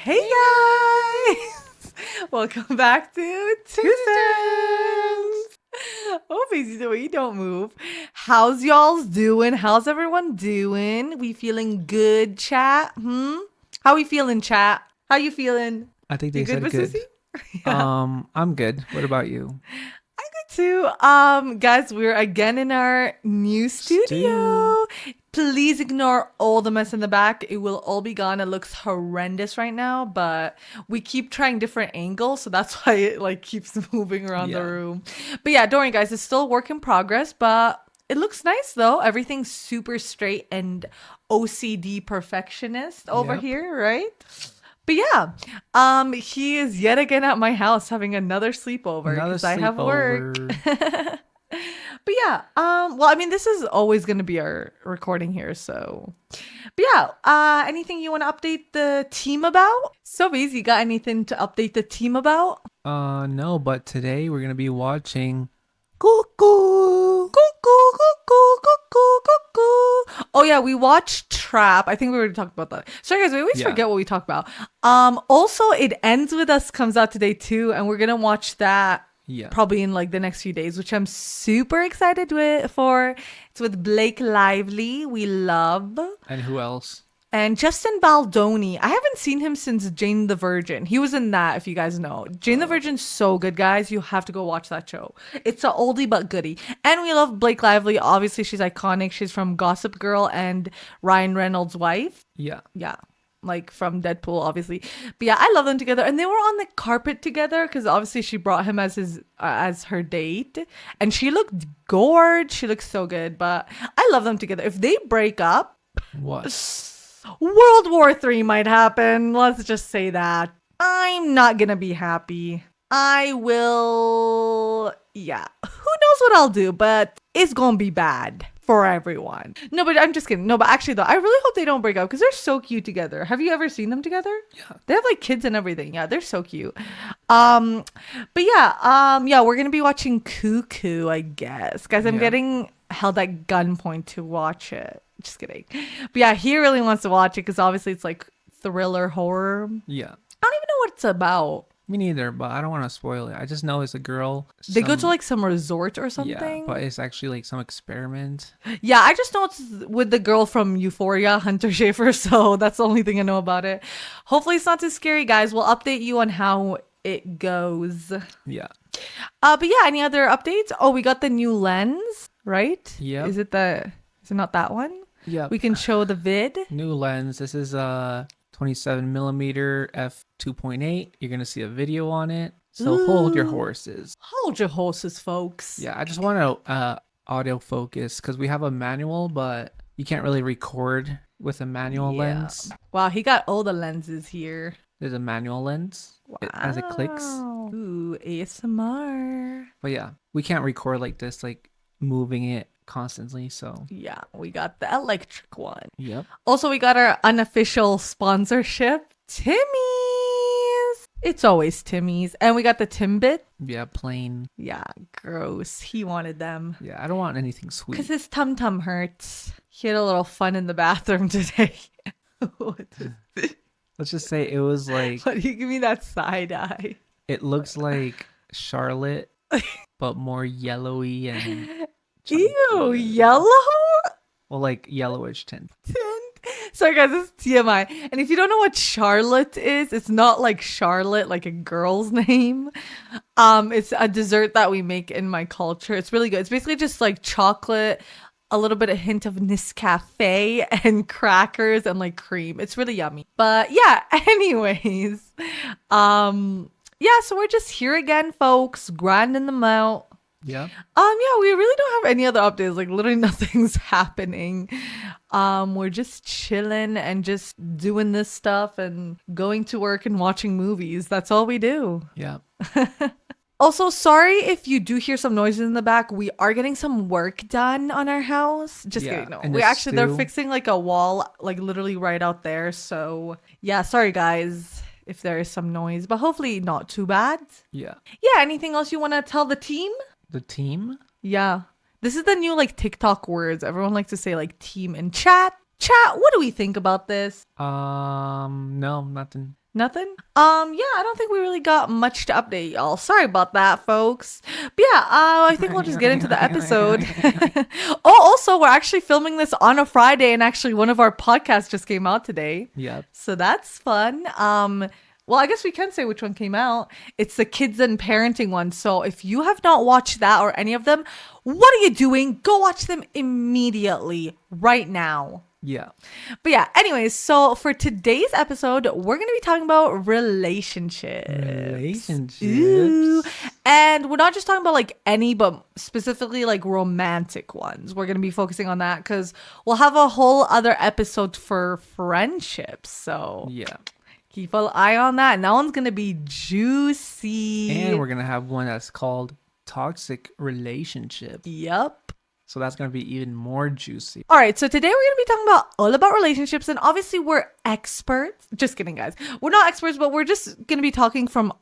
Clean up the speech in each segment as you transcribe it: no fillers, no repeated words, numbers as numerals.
Hey guys! Welcome back to Two Cents. Oh, Maisie, the way you don't move. How's y'all's doing? How's everyone doing? We feeling good, chat? How we feeling, chat? How you feeling? I think You they good said with good. Susie? Yeah. I'm good. What about you? Too. Guys, we're again in our new Stu. studio. Please ignore all the mess in the back. It will all be gone. It looks horrendous right now, but we keep trying different angles, so that's why it like keeps moving around the Yeah. room. But yeah, don't worry, guys. It's still a work in progress, but it looks nice though. Everything's super straight and OCD perfectionist over Yep. here, right? But yeah, he is yet again at my house having another sleepover Another because I have work. sleepover. But yeah, well, I mean, this is always going to be our recording here, so. But yeah, anything you want to update the team about? So easy, you got anything to update the team about? No, but today we're gonna be watching Cuckoo, cuckoo, cuckoo, cuckoo, cuckoo. Oh yeah, we watched Trap. I think we already talked about that. Sorry guys, we always Yeah. forget what we talk about. Also It Ends With Us comes out today too, and we're gonna watch that probably in like the next few days, which I'm super excited for. It's with Blake Lively. We love. And who else? And Justin Baldoni. I haven't seen him since Jane the Virgin. He was in that, if you guys know. Jane the Virgin's so good, guys. You have to go watch that show. It's a oldie but goodie. And we love Blake Lively. Obviously, she's iconic. She's from Gossip Girl and Ryan Reynolds' wife. Yeah. Yeah. Like from Deadpool, obviously. But yeah, I love them together. And they were on the carpet together because obviously she brought him as her date. And she looked gorgeous. She looks so good. But I love them together. If they break up, What? World War III might happen. Let's just say that. I'm not gonna be happy. I will. Yeah. Who knows what I'll do, but it's gonna be bad for everyone. No, but I'm just kidding. No, but actually, though, I really hope they don't break up because they're so cute together. Have you ever seen them together? Yeah. They have like kids and everything. Yeah, they're so cute. But yeah, we're gonna be watching Cuckoo, I guess. Guys, I'm Yeah. getting held at gunpoint to watch it. Just kidding. But yeah, he really wants to watch it because obviously it's like thriller horror. Yeah. I don't even know what it's about. Me neither, but I don't want to spoil it. I just know it's a girl. They go to like some resort or Yeah, something. but it's actually like some experiment. Yeah, I just know it's with the girl from Euphoria, Hunter Schafer, so that's the only thing I know about it. Hopefully it's not too scary, guys. We'll update you on how it goes. Yeah. But yeah, any other updates? Oh, we got the new lens, right? Yep. Is it not that one? Yeah. We can show the vid. New lens. This is a 27 millimeter f2.8. You're gonna see a video on it. So hold your horses. Hold your horses, folks. Yeah, I just want to audio focus because we have a manual, but you can't really record with a manual lens. Wow, he got all the lenses here. There's a manual lens as it clicks. Ooh, ASMR. But yeah, we can't record like this, like moving it constantly. So Yeah, we got the electric one. yep. Also, we got our unofficial sponsorship, Timmy's. It's always Timmy's. And we got the Timbit. Yeah, plain. Yeah, gross. He wanted them. Yeah, I don't want anything sweet. Because his tum-tum hurts. He had a little fun in the bathroom today. What is this? Let's just say it was like, Why do you give me that side eye? it looks like Charlotte, but more yellowy and Ew, yellow well, like yellowish tint. tint. Sorry guys, this is TMI. And if you don't know what Charlotte is, it's not like Charlotte, like a girl's name. It's a dessert that we make in my culture. It's really good. It's basically just like chocolate, a little bit of hint of Nescafe and crackers and like cream. It's really yummy. But yeah, anyways. Yeah, so we're just here again, folks, grinding them out. Yeah. Yeah, we really don't have any other updates. Like literally nothing's happening. We're just chilling and just doing this stuff and going to work and watching movies. That's all we do. Yeah. Also, sorry if you do hear some noises in the back. We are getting some work done on our house. Just Yeah, kidding. No, and we the actually, they're stew. fixing like a wall, like literally right out there. So yeah, sorry guys if there is some noise, but hopefully not too bad. Yeah. Yeah, anything else you want to tell the team? The team? Yeah. This is the new like TikTok words. Everyone likes to say like team in chat. Chat, what do we think about this? No, nothing. Nothing? Yeah, I don't think we really got much to update y'all. Sorry about that, folks. But yeah, I think we'll just get into the episode. Oh, also, we're actually filming this on a Friday, and actually one of our podcasts just came out today. Yep. So that's fun. Well, I guess we can say which one came out. It's the kids and parenting one. So if you have not watched that or any of them, what are you doing? Go watch them immediately, right now. Yeah. But yeah, anyways, so for today's episode, we're going to be talking about relationships. Ooh. And we're not just talking about like any, but specifically like romantic ones. We're going to be focusing on that because we'll have a whole other episode for friendships. So Yeah. keep an eye on that. And that one's going to be juicy. And we're going to have one that's called toxic relationship. Yep. So that's going to be even more juicy. All right, so today we're going to be talking about all about relationships, and obviously we're experts. Just kidding, guys. We're not experts, but we're just going to be talking from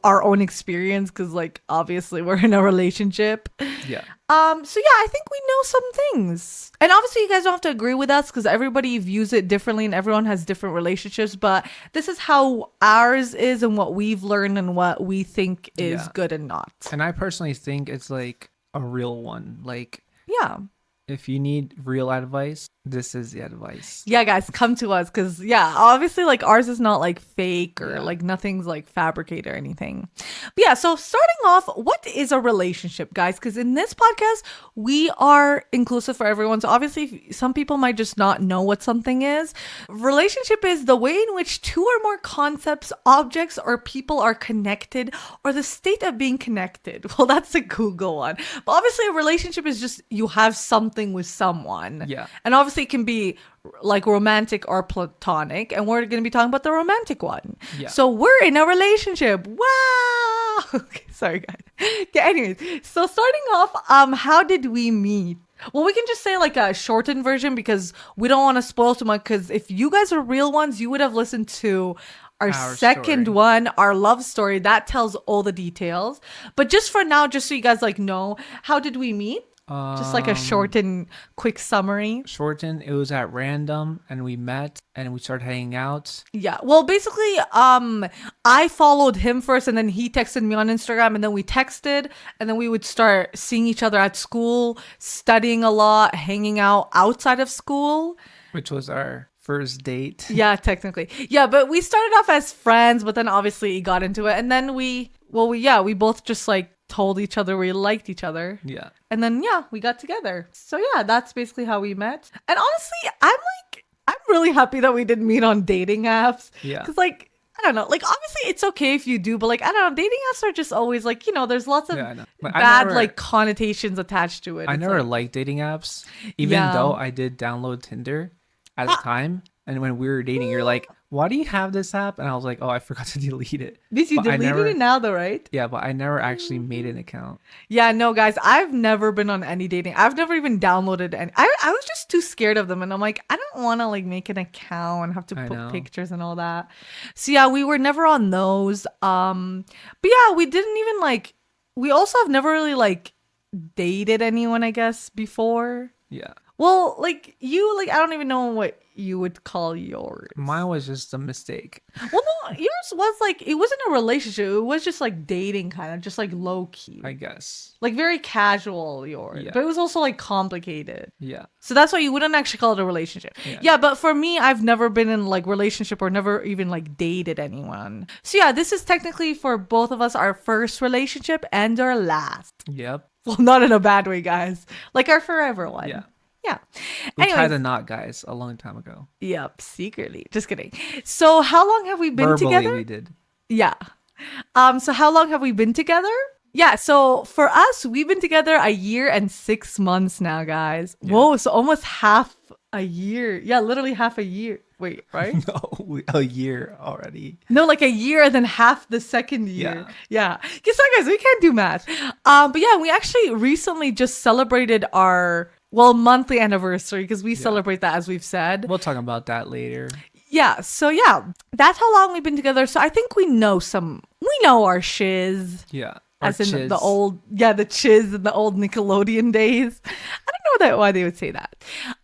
our own experience because, like, obviously we're in a relationship. Yeah. So yeah, I think we know some things, and obviously you guys don't have to agree with us because everybody views it differently, and everyone has different relationships. But this is how ours is, and what we've learned, and what we think is good and not. And I personally think it's like a real one. Like, yeah. if you need real advice, this is the advice. Yeah, guys, come to us because, yeah, obviously, like, ours is not, like, fake or, like, nothing's, like, fabricated or anything. But, yeah, so starting off, what is a relationship, guys? Because in this podcast, we are inclusive for everyone. So, obviously, some people might just not know what something is. Relationship is the way in which two or more concepts, objects, or people are connected, or the state of being connected. Well, that's a Google one. But, obviously, a relationship is just you have something with someone. Yeah. And obviously it can be like romantic or platonic, and we're going to be talking about the romantic one. Yeah. So we're in a relationship. Wow. Okay, sorry guys. Okay, anyways, so starting off, how did we meet? Well, we can just say like a shortened version because we don't want to spoil too much, because if you guys are real ones, you would have listened to our second story. one, our love story. That tells all the details. But just for now, just so you guys like know, how did we meet? Just like a short and quick summary. Shorten, it was at random, and we met and we started hanging out. Yeah. Well, basically, I followed him first, and then he texted me on Instagram, and then we texted, and then we would start seeing each other at school, studying a lot, hanging out outside of school. Which was our first date. Yeah, technically. Yeah, but we started off as friends, but then obviously he got into it, and then we both just like told each other we liked each other. Yeah. And then, yeah, we got together. So, yeah, that's basically how we met. And honestly, I'm really happy that we didn't meet on dating apps. Yeah. Because, like, I don't know. Like, obviously, it's okay if you do, but, like, I don't know. Dating apps are just always, like, you know, there's lots of bad, like, connotations attached to it. I never liked dating apps, even though I did download Tinder at the time. And when we were dating, you're like, why do you have this app? And I was like, oh, I forgot to delete it. Because you deleted it now, though, right? Yeah, but I never actually made an account. Yeah, no, guys, I've never been on any dating. I've never even downloaded any. I was just too scared of them. And I'm like, I don't want to, like, make an account and have to put pictures and all that. So, yeah, we were never on those. But, yeah, we didn't even, like, we also have never really, like, dated anyone, I guess, before. Yeah. Well, like, you, like, I don't even know what you would call yours. Mine was just a mistake. Well, no, yours was, like, it wasn't a relationship. It was just, like, dating kind of, just, like, low-key. I guess. Like, very casual, yours. Yeah. But it was also, like, complicated. Yeah. So that's why you wouldn't actually call it a relationship. Yeah, but for me, I've never been in, like, relationship or never even, like, dated anyone. So, yeah, this is technically for both of us our first relationship and our last. Yep. Well, not in a bad way, guys. Like, our forever one. Yeah. Yeah. We tied a knot, guys, a long time ago. Yep, secretly. Just kidding. So how long have we been Verbally, together? we did. Yeah. So how long have we been together? Yeah, so for us, we've been together a year and 6 months now, guys. Yeah. Whoa, so almost half a year. Yeah, literally half a year. Wait, right? No, a year already. No, like a year and then half the second year. Yeah. Guess what, guys? We can't do math. But yeah, we actually recently just celebrated our monthly anniversary, because we celebrate that, as we've said. We'll talk about that later. Yeah, so yeah, that's how long we've been together. So I think we know our shiz. Yeah. As in the old, the chiz in the old Nickelodeon days. I don't know why they would say that.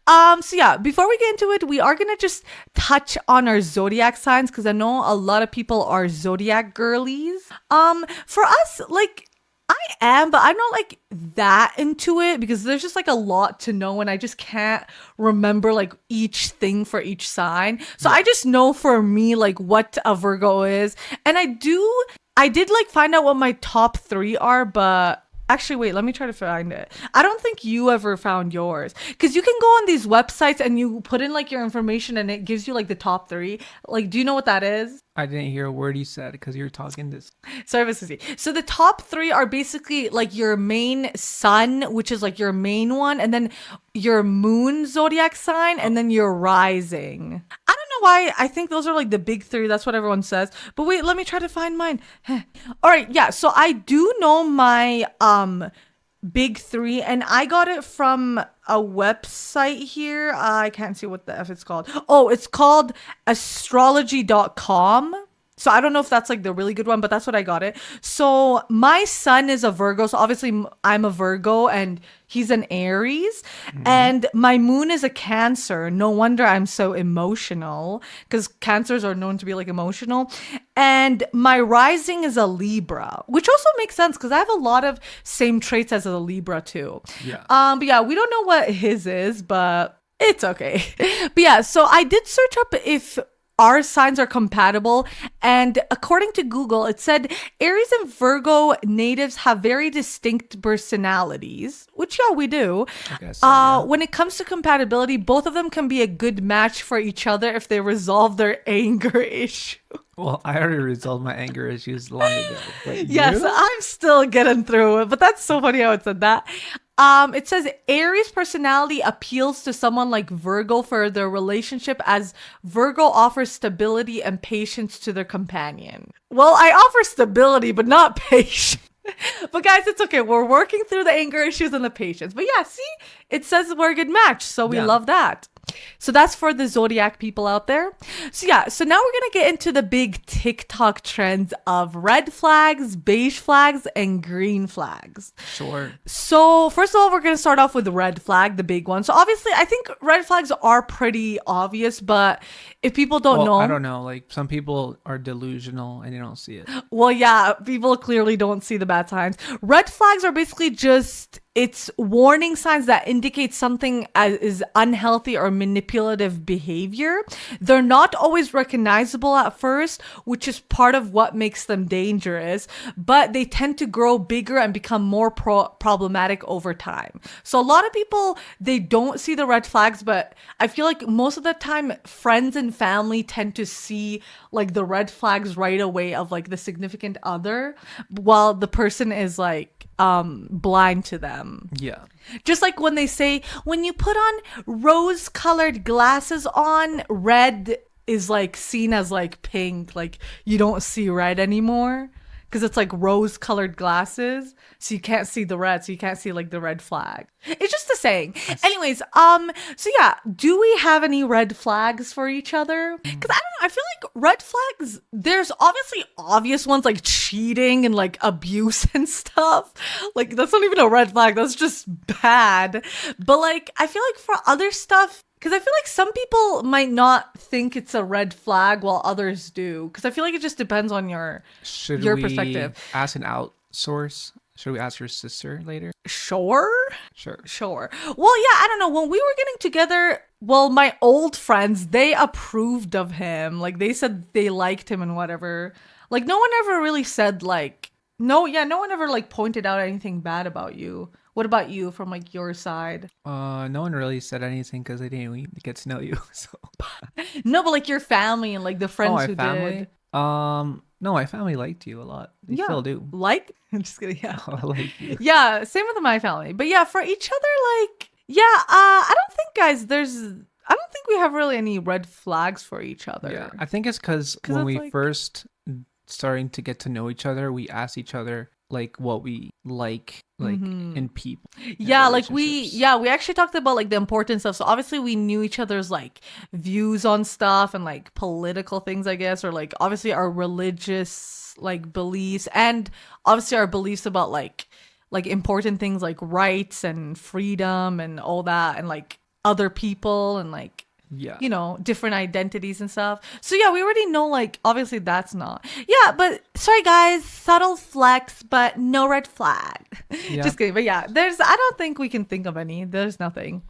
So yeah, before we get into it, we are gonna just touch on our zodiac signs because I know a lot of people are zodiac girlies. For us, like I am, but I'm not like that into it because there's just like a lot to know and I just can't remember like each thing for each sign. So I just know for me like what a Virgo is. And I did like find out what my top 3 are, but actually, wait, let me try to find it. I don't think you ever found yours because you can go on these websites and you put in like your information and it gives you like the top 3. Like, do you know what that is? I didn't hear a word you said because you're talking this. Sorry, Missy. So the top 3 are basically like your main sun, which is like your main one, and then your moon zodiac sign, and then your rising. I don't know why I think those are like the big 3. That's what everyone says. But wait, let me try to find mine. All right, yeah. So I do know my big 3 and I got it from a website here. I can't see what the F it's called. Oh, it's called astrology.com. So I don't know if that's like the really good one, but that's what I got it. So my son is a Virgo. So obviously I'm a Virgo and he's an Aries. And my moon is a Cancer. No wonder I'm so emotional because Cancers are known to be like emotional. And my rising is a Libra, which also makes sense because I have a lot of same traits as a Libra too. Yeah. But yeah, we don't know what his is, but it's okay. But yeah, so I did search up if our signs are compatible, and according to Google it said Aries and Virgo natives have very distinct personalities, which yeah, we do. I guess so, yeah. When it comes to compatibility, both of them can be a good match for each other if they resolve their anger issue. Well, I already resolved my anger issues long ago. But Yes, you? I'm still getting through it, but that's so funny how it said that. It says Aries personality appeals to someone like Virgo for their relationship as Virgo offers stability and patience to their companion. Well, I offer stability, but not patience. But guys, it's okay. We're working through the anger issues and the patience. But yeah, see, it says we're a good match. So we love that. So that's for the zodiac people out there. So yeah, so now we're going to get into the big TikTok trends of red flags, beige flags, and green flags. Sure. So first of all, we're going to start off with the red flag, the big one. So obviously, I think red flags are pretty obvious, but if people don't know, I don't know. Like some people are delusional and they don't see it. well, yeah, people clearly don't see the bad signs. Red flags are basically just it's warning signs that indicate something is unhealthy or manipulative behavior. They're not always recognizable at first, which is part of what makes them dangerous, but they tend to grow bigger and become more problematic over time. So a lot of people, they don't see the red flags, but I feel like most of the time friends and family tend to see like the red flags right away of like the significant other while the person is like blind to them. Yeah. Just like when they say when you put on rose colored glasses on, red is like seen as like pink, like you don't see red anymore because it's like rose colored glasses, so you can't see the red, so you can't see like the red flag. It's just a saying. Anyways, so yeah, do we have any red flags for each other? Because I don't know, I feel like red flags, there's obviously obvious ones like cheating and like abuse and stuff. Like that's not even a red flag, that's just bad. But like I feel like for other stuff, because I feel like some people might not think it's a red flag while others do. Because I feel like it just depends on your perspective. Ask an outsource? Should we ask your sister later? Sure. Sure. Well, yeah, I don't know. When we were getting together, well, my old friends, they approved of him. Like they said they liked him and whatever. Like no one ever really said like, no one ever like pointed out anything bad about you. What about you from like your side? No one really said anything because they didn't even get to know you. So no, but like your family and like the friends who family? did. No, my family liked you a lot. They still do. Like? I'm just kidding. Yeah. I like you. Yeah, same with my family. But yeah, for each other, like, yeah, I don't think, guys, I don't think we have really any red flags for each other. Yeah, I think it's because when we like... first starting to get to know each other, we asked each other like what we like in people. Yeah, like we actually talked about like the importance of, so obviously we knew each other's like views on stuff and like political things, I guess, or like obviously our religious like beliefs and obviously our beliefs about like like important things like rights and freedom and all that, and like other people and like Yeah. different identities and stuff. So yeah, we already know, like, obviously that's not. Yeah, but sorry guys, subtle flex, but no red flag. Yeah. Just kidding. But yeah, I don't think we can think of any. There's nothing.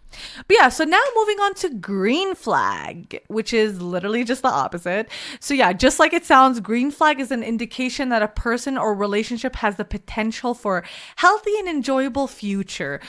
But yeah, so now moving on to green flag, which is literally just the opposite. So yeah, just like it sounds, green flag is an indication that a person or relationship has the potential for healthy and enjoyable future.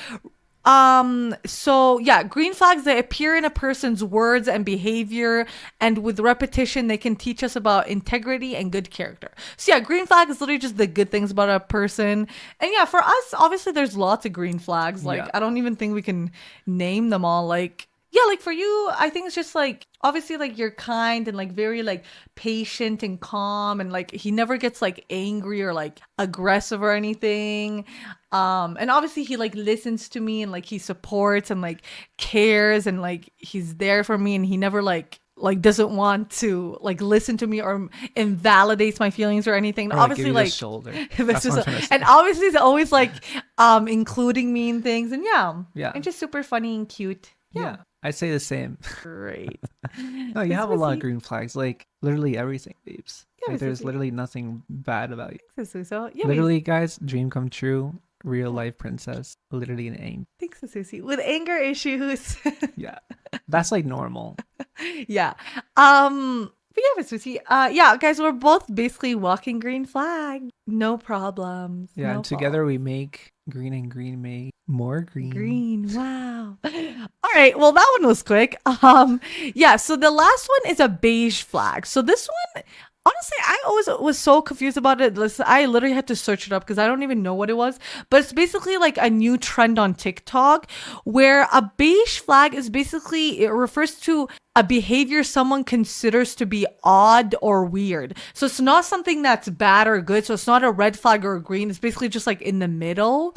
So yeah, green flags, they appear in a person's words and behavior, and with repetition they can teach us about integrity and good character. So yeah, green flag is literally just the good things about a person. And yeah, for us, obviously there's lots of green flags. Like, Yeah. I don't even think we can name them all. Like, yeah, like for you, I think it's just like, obviously, like, you're kind and like very like patient and calm, and like he never gets like angry or like aggressive or anything. And obviously he like listens to me and like he supports and like cares and like he's there for me, and he never like doesn't want to like listen to me or invalidates my feelings or anything. And Or, obviously give you the like shoulder. it's That's what just I'm trying to say. and obviously he's always like including me in things, and Yeah. and just super funny and cute. Yeah. I say the same. Great. No, you have a lot of sweet. green flags. Like literally everything, babes. Yeah, Like it's so there's sweet. literally nothing bad about you. Thanks, Suso. Yeah, Literally, guys, dream come true. Real life princess. Literally an angel. thanks, Susie. With anger issues. Yeah. That's like normal. Yeah. But yeah, Susie. Yeah, guys, we're both basically walking green flag. No problems. Yeah, no and together we make green, and green make more green. Green. Wow. All right. Well, that one was quick. Yeah. So the last one is a beige flag. So this one, honestly, I always was so confused about it. Listen, I literally had to search it up because I don't even know what it was. But it's basically like a new trend on TikTok where a beige flag is basically, it refers to a behavior someone considers to be odd or weird. So it's not something that's bad or good. So it's not a red flag or a green. It's basically just like in the middle.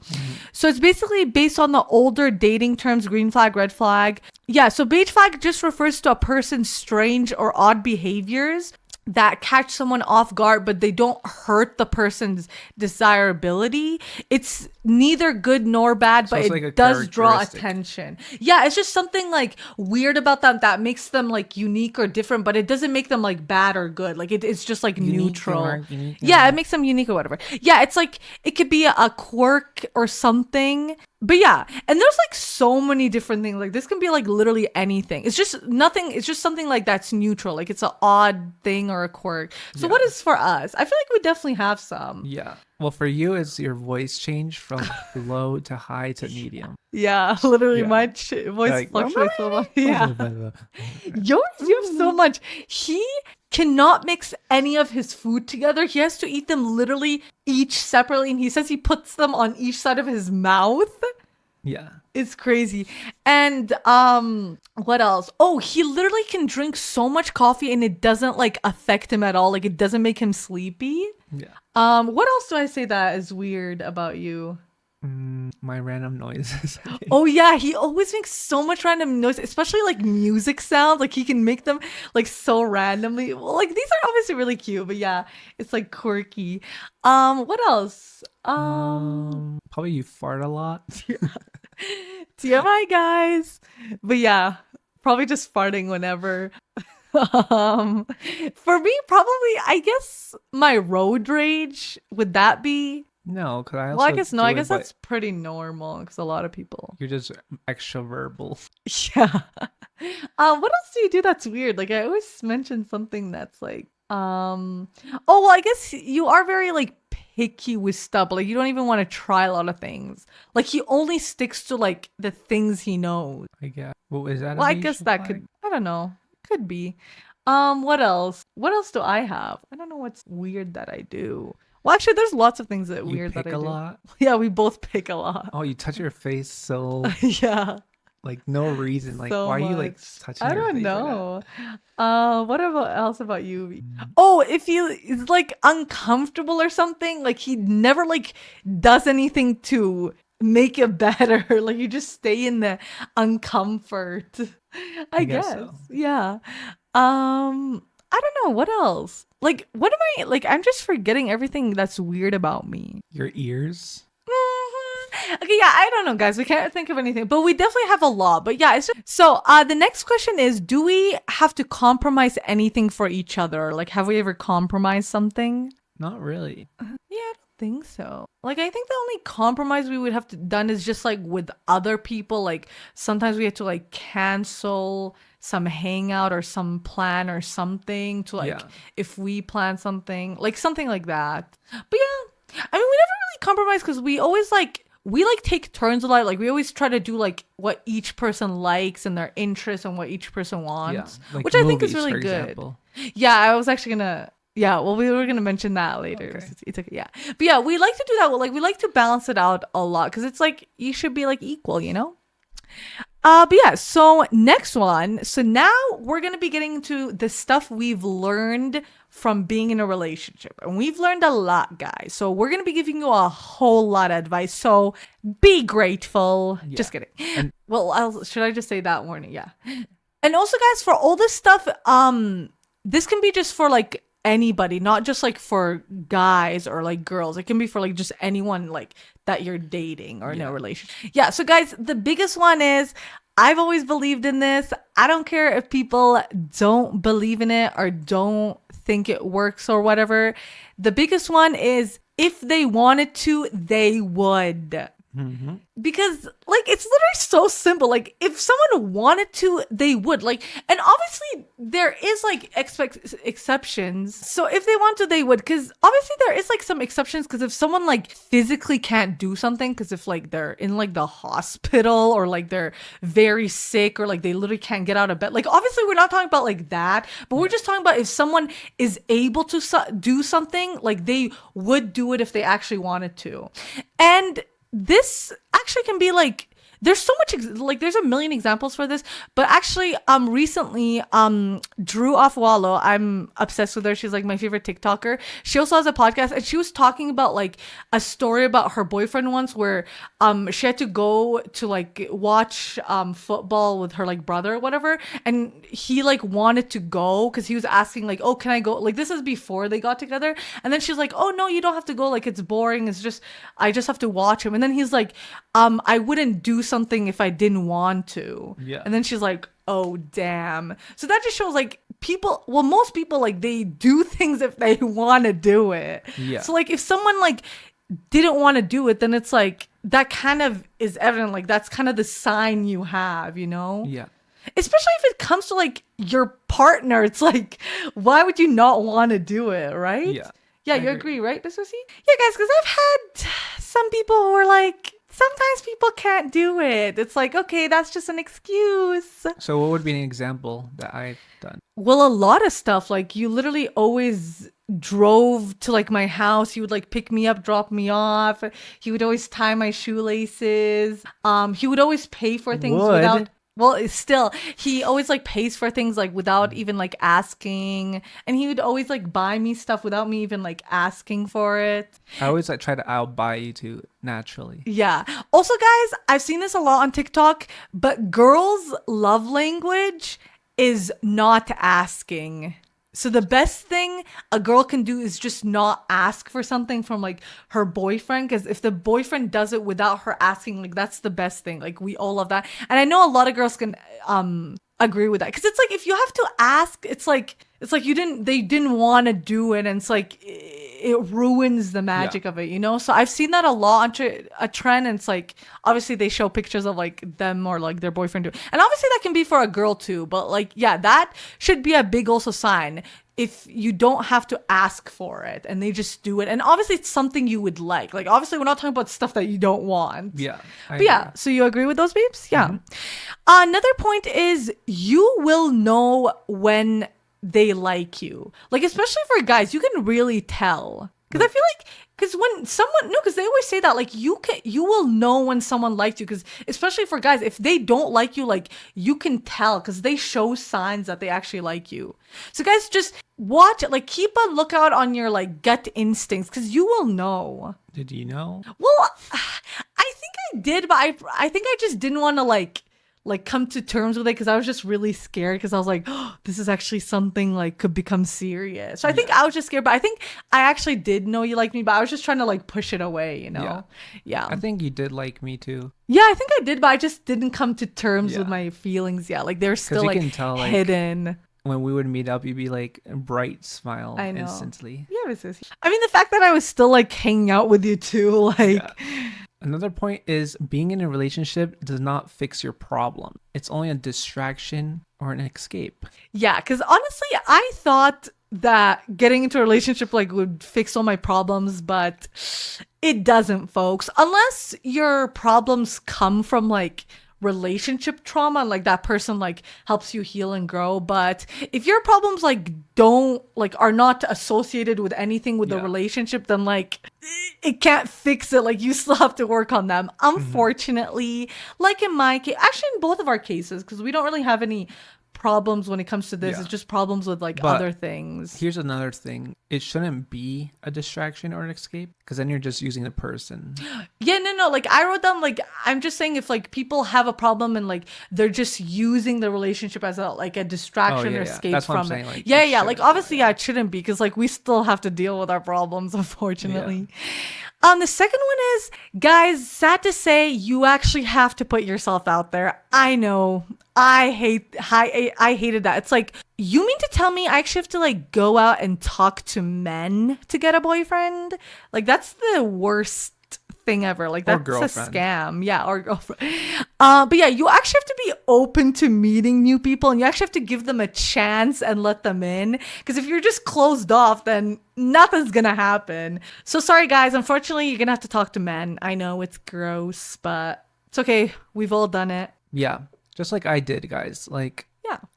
So it's basically based on the older dating terms, green flag, red flag. Yeah. So beige flag just refers to a person's strange or odd behaviors that catch someone off guard, but they don't hurt the person's desirability. It's neither good nor bad, but it's like a it does draw characteristic. attention. Yeah, it's just something like weird about them that makes them like unique or different, but it doesn't make them like bad or good. Like it's just like Unique, neutral. unique, Yeah, it makes them unique or whatever. Yeah, it's like it could be a quirk or something. But yeah, and there's like so many different things. Like this can be like literally anything. It's just nothing. It's just something like that's neutral. Like it's an odd thing or a quirk. So Yeah. what is for us? I feel like we definitely have some. Yeah. Well, for you, it's your voice change from low to high to medium. Yeah, literally Yeah. my voice Like, fluctuates so much. Yeah. You have so much. He cannot mix any of his food together. He has to eat them literally each separately, and he says he puts them on each side of his mouth. Yeah. It's crazy. And what else? Oh, he literally can drink so much coffee and it doesn't like affect him at all. Like it doesn't make him sleepy. Yeah. What else do I say that is weird about you? My random noises. Oh yeah, he always makes so much random noise, especially like music sounds. Like he can make them like so randomly. Well, like these are obviously really cute, but yeah, it's like quirky. What else? Probably you fart a lot. TMI guys. But yeah, probably just farting whenever. For me, probably I guess my road rage, would that be? No, because I also Well, I guess no. do I it, guess but that's pretty normal because a lot of people. you're just extra verbal. Yeah. What else do you do that's weird? Like I always mention something that's like, oh well, I guess you are very like picky with stuff. Like you don't even want to try a lot of things. Like he only sticks to like the things he knows. I guess. Well, is that? Well, a I guess beige that flag? could. I don't know. Could be. What else? What else do I have? I don't know what's weird that I do. Well, actually, there's lots of things that You weird that pick I a do. lot. Yeah, we both pick a lot. Oh, you touch your face so Yeah. like no reason. Like So why are you like much. touching I your don't face like that? know. What about else about you? Oh, if you is like uncomfortable or something, like he never like does anything to make it better. Like you just stay in the uncomfort. I guess guess. so. Yeah. I don't know what else. Like what am I like? I'm just forgetting everything that's weird about me. Your ears. Okay, yeah, I don't know, guys. We can't think of anything, but we definitely have a law. But yeah, it's just so. The next question is: do we have to compromise anything for each other? Like, have we ever compromised something? Not really. Yeah, I don't think so. Like, I think the only compromise we would have to done is just like with other people. Like, sometimes we had to like cancel some hangout or some plan or something to like Yeah. if we plan something like that. But yeah, I mean, we never really compromise because we take turns a lot. Like, we always try to do like what each person likes and their interests and what each person Yeah. wants, Like which I think is movies, really for good. example. Yeah, I was actually gonna. Yeah, well, we were gonna mention that later. Okay. It's okay, yeah, but yeah, we like to do that. Like, we like to balance it out a lot because it's like you should be like equal, you know. But yeah, so next one. So now we're gonna be getting into the stuff we've learned from being in a relationship, and we've learned a lot, guys. So we're gonna be giving you a whole lot of advice. So be grateful. Yeah. Just kidding. And Well, should I just say that warning? Yeah. And also, guys, for all this stuff, this can be just for like anybody, not just like for guys or like girls. It can be for like just anyone like that you're dating or in a relationship. Yeah. So, guys, the biggest one is I've always believed in this. I don't care if people don't believe in it or don't think it works or whatever. The biggest one is if they wanted to, they would. Because like it's literally so simple. Like if someone wanted to, they would. Like, and obviously there is like exceptions. So if they want to, they would. Because obviously there is like some exceptions. Because if someone like physically can't do something, because if like they're in like the hospital or like they're very sick or like they literally can't get out of bed. Like obviously we're not talking about like that, but we're just talking about if someone is able to do something, like they would do it if they actually wanted to. And this actually can be like there's so much like there's a million examples for this, but actually recently Drew Offwallow, I'm obsessed with her. She's like my favorite TikToker. She also has a podcast, and she was talking about like a story about her boyfriend once where she had to go to like watch football with her like brother or whatever, and he like wanted to go because he was asking like, oh, can I go? Like this is before they got together, and then she's like, oh no, you don't have to go, like it's boring, it's just I just have to watch him. And then he's like, I wouldn't do something if I didn't want to. Yeah. And then she's like, oh damn. So that just shows like most people like they do things if they want to do it. Yeah. So like if someone like didn't want to do it, then it's like that kind of is evident. Like that's kind of the sign you have, you know? Yeah. Especially if it comes to like your partner, it's like, why would you not want to do it, right? Yeah. Yeah, I you agree. agree, right, Miss Lucy? Yeah, guys, because I've had some people who are like, sometimes people can't do it. It's like, okay, that's just an excuse. So what would be an example that I've done? Well, a lot of stuff. Like, you literally always drove to like my house. He would like pick me up, drop me off. He would always tie my shoelaces. He would always pay for things without. Well, it's still, he always like pays for things like without even like asking, and he would always like buy me stuff without me even like asking for it. I always like try to outbuy you too naturally. Yeah. Also, guys, I've seen this a lot on TikTok, but girls' love language is not asking. So the best thing a girl can do is just not ask for something from like her boyfriend, because if the boyfriend does it without her asking, like that's the best thing. Like we all love that. And I know a lot of girls can agree with that, because it's like if you have to ask, it's like they didn't want to do it, and it's like it ruins the magic of it, you know? So I've seen that a lot on a trend, and it's like obviously they show pictures of like them or like their boyfriend do, and obviously that can be for a girl too, but like yeah, that should be a big also sign if you don't have to ask for it and they just do it. And obviously it's something you would like obviously we're not talking about stuff that you don't want. Yeah. But yeah, so you agree with those babes? Yeah. Another point is you will know when they like you. Like, especially for guys, you can really tell. Because I feel like, because they always say that, like, you will know when someone likes you. Because especially for guys, if they don't like you, like, you can tell because they show signs that they actually like you. So guys, just watch it. Like, keep a lookout on your, like, gut instincts, because you will know. Did you know? Well, I think I did, but I think I just didn't want to, like like come to terms with it because I was just really scared because I was like, oh, this is actually something like could become serious. So I think I was just scared, but I think I actually did know you liked me, but I was just trying to like push it away, you know? Yeah. I think you did like me too. Yeah, I think I did, but I just didn't come to terms with my feelings yet. Like they're still you like can tell, like, hidden. When we would meet up, you'd be like a bright smile I know. instantly. Yeah, I mean, the fact that I was still like hanging out with you too, like. Yeah. Another point is being in a relationship does not fix your problem. It's only a distraction or an escape. Yeah, because honestly, I thought that getting into a relationship like would fix all my problems, but it doesn't, folks. Unless your problems come from like relationship trauma and like that person like helps you heal and grow, but if your problems like don't like are not associated with anything with the relationship, then like it can't fix it. Like you still have to work on them, unfortunately. Like in my case, actually in both of our cases, because we don't really have any problems when it comes to this. It's just problems with like other things. Here's another thing. It shouldn't be a distraction or an escape, because then you're just using the person. Yeah, no. Like I wrote down, like, I'm just saying if like people have a problem and like they're just using the relationship as a like a distraction or escape That's from what I'm it. saying, like, Yeah. Like obviously, it shouldn't be, because like we still have to deal with our problems, unfortunately. The second one is, guys, sad to say, you actually have to put yourself out there. I know. I hated that. It's like, you mean to tell me I actually have to like go out and talk to men to get a boyfriend? Like that's the worst thing ever. Like that's a scam. Yeah, or girlfriend. But yeah, you actually have to be open to meeting new people, and you actually have to give them a chance and let them in. Because if you're just closed off, then nothing's gonna happen. So sorry guys, unfortunately you're gonna have to talk to men. I know it's gross, but it's okay. We've all done it. Yeah. Just like I did, guys. Like,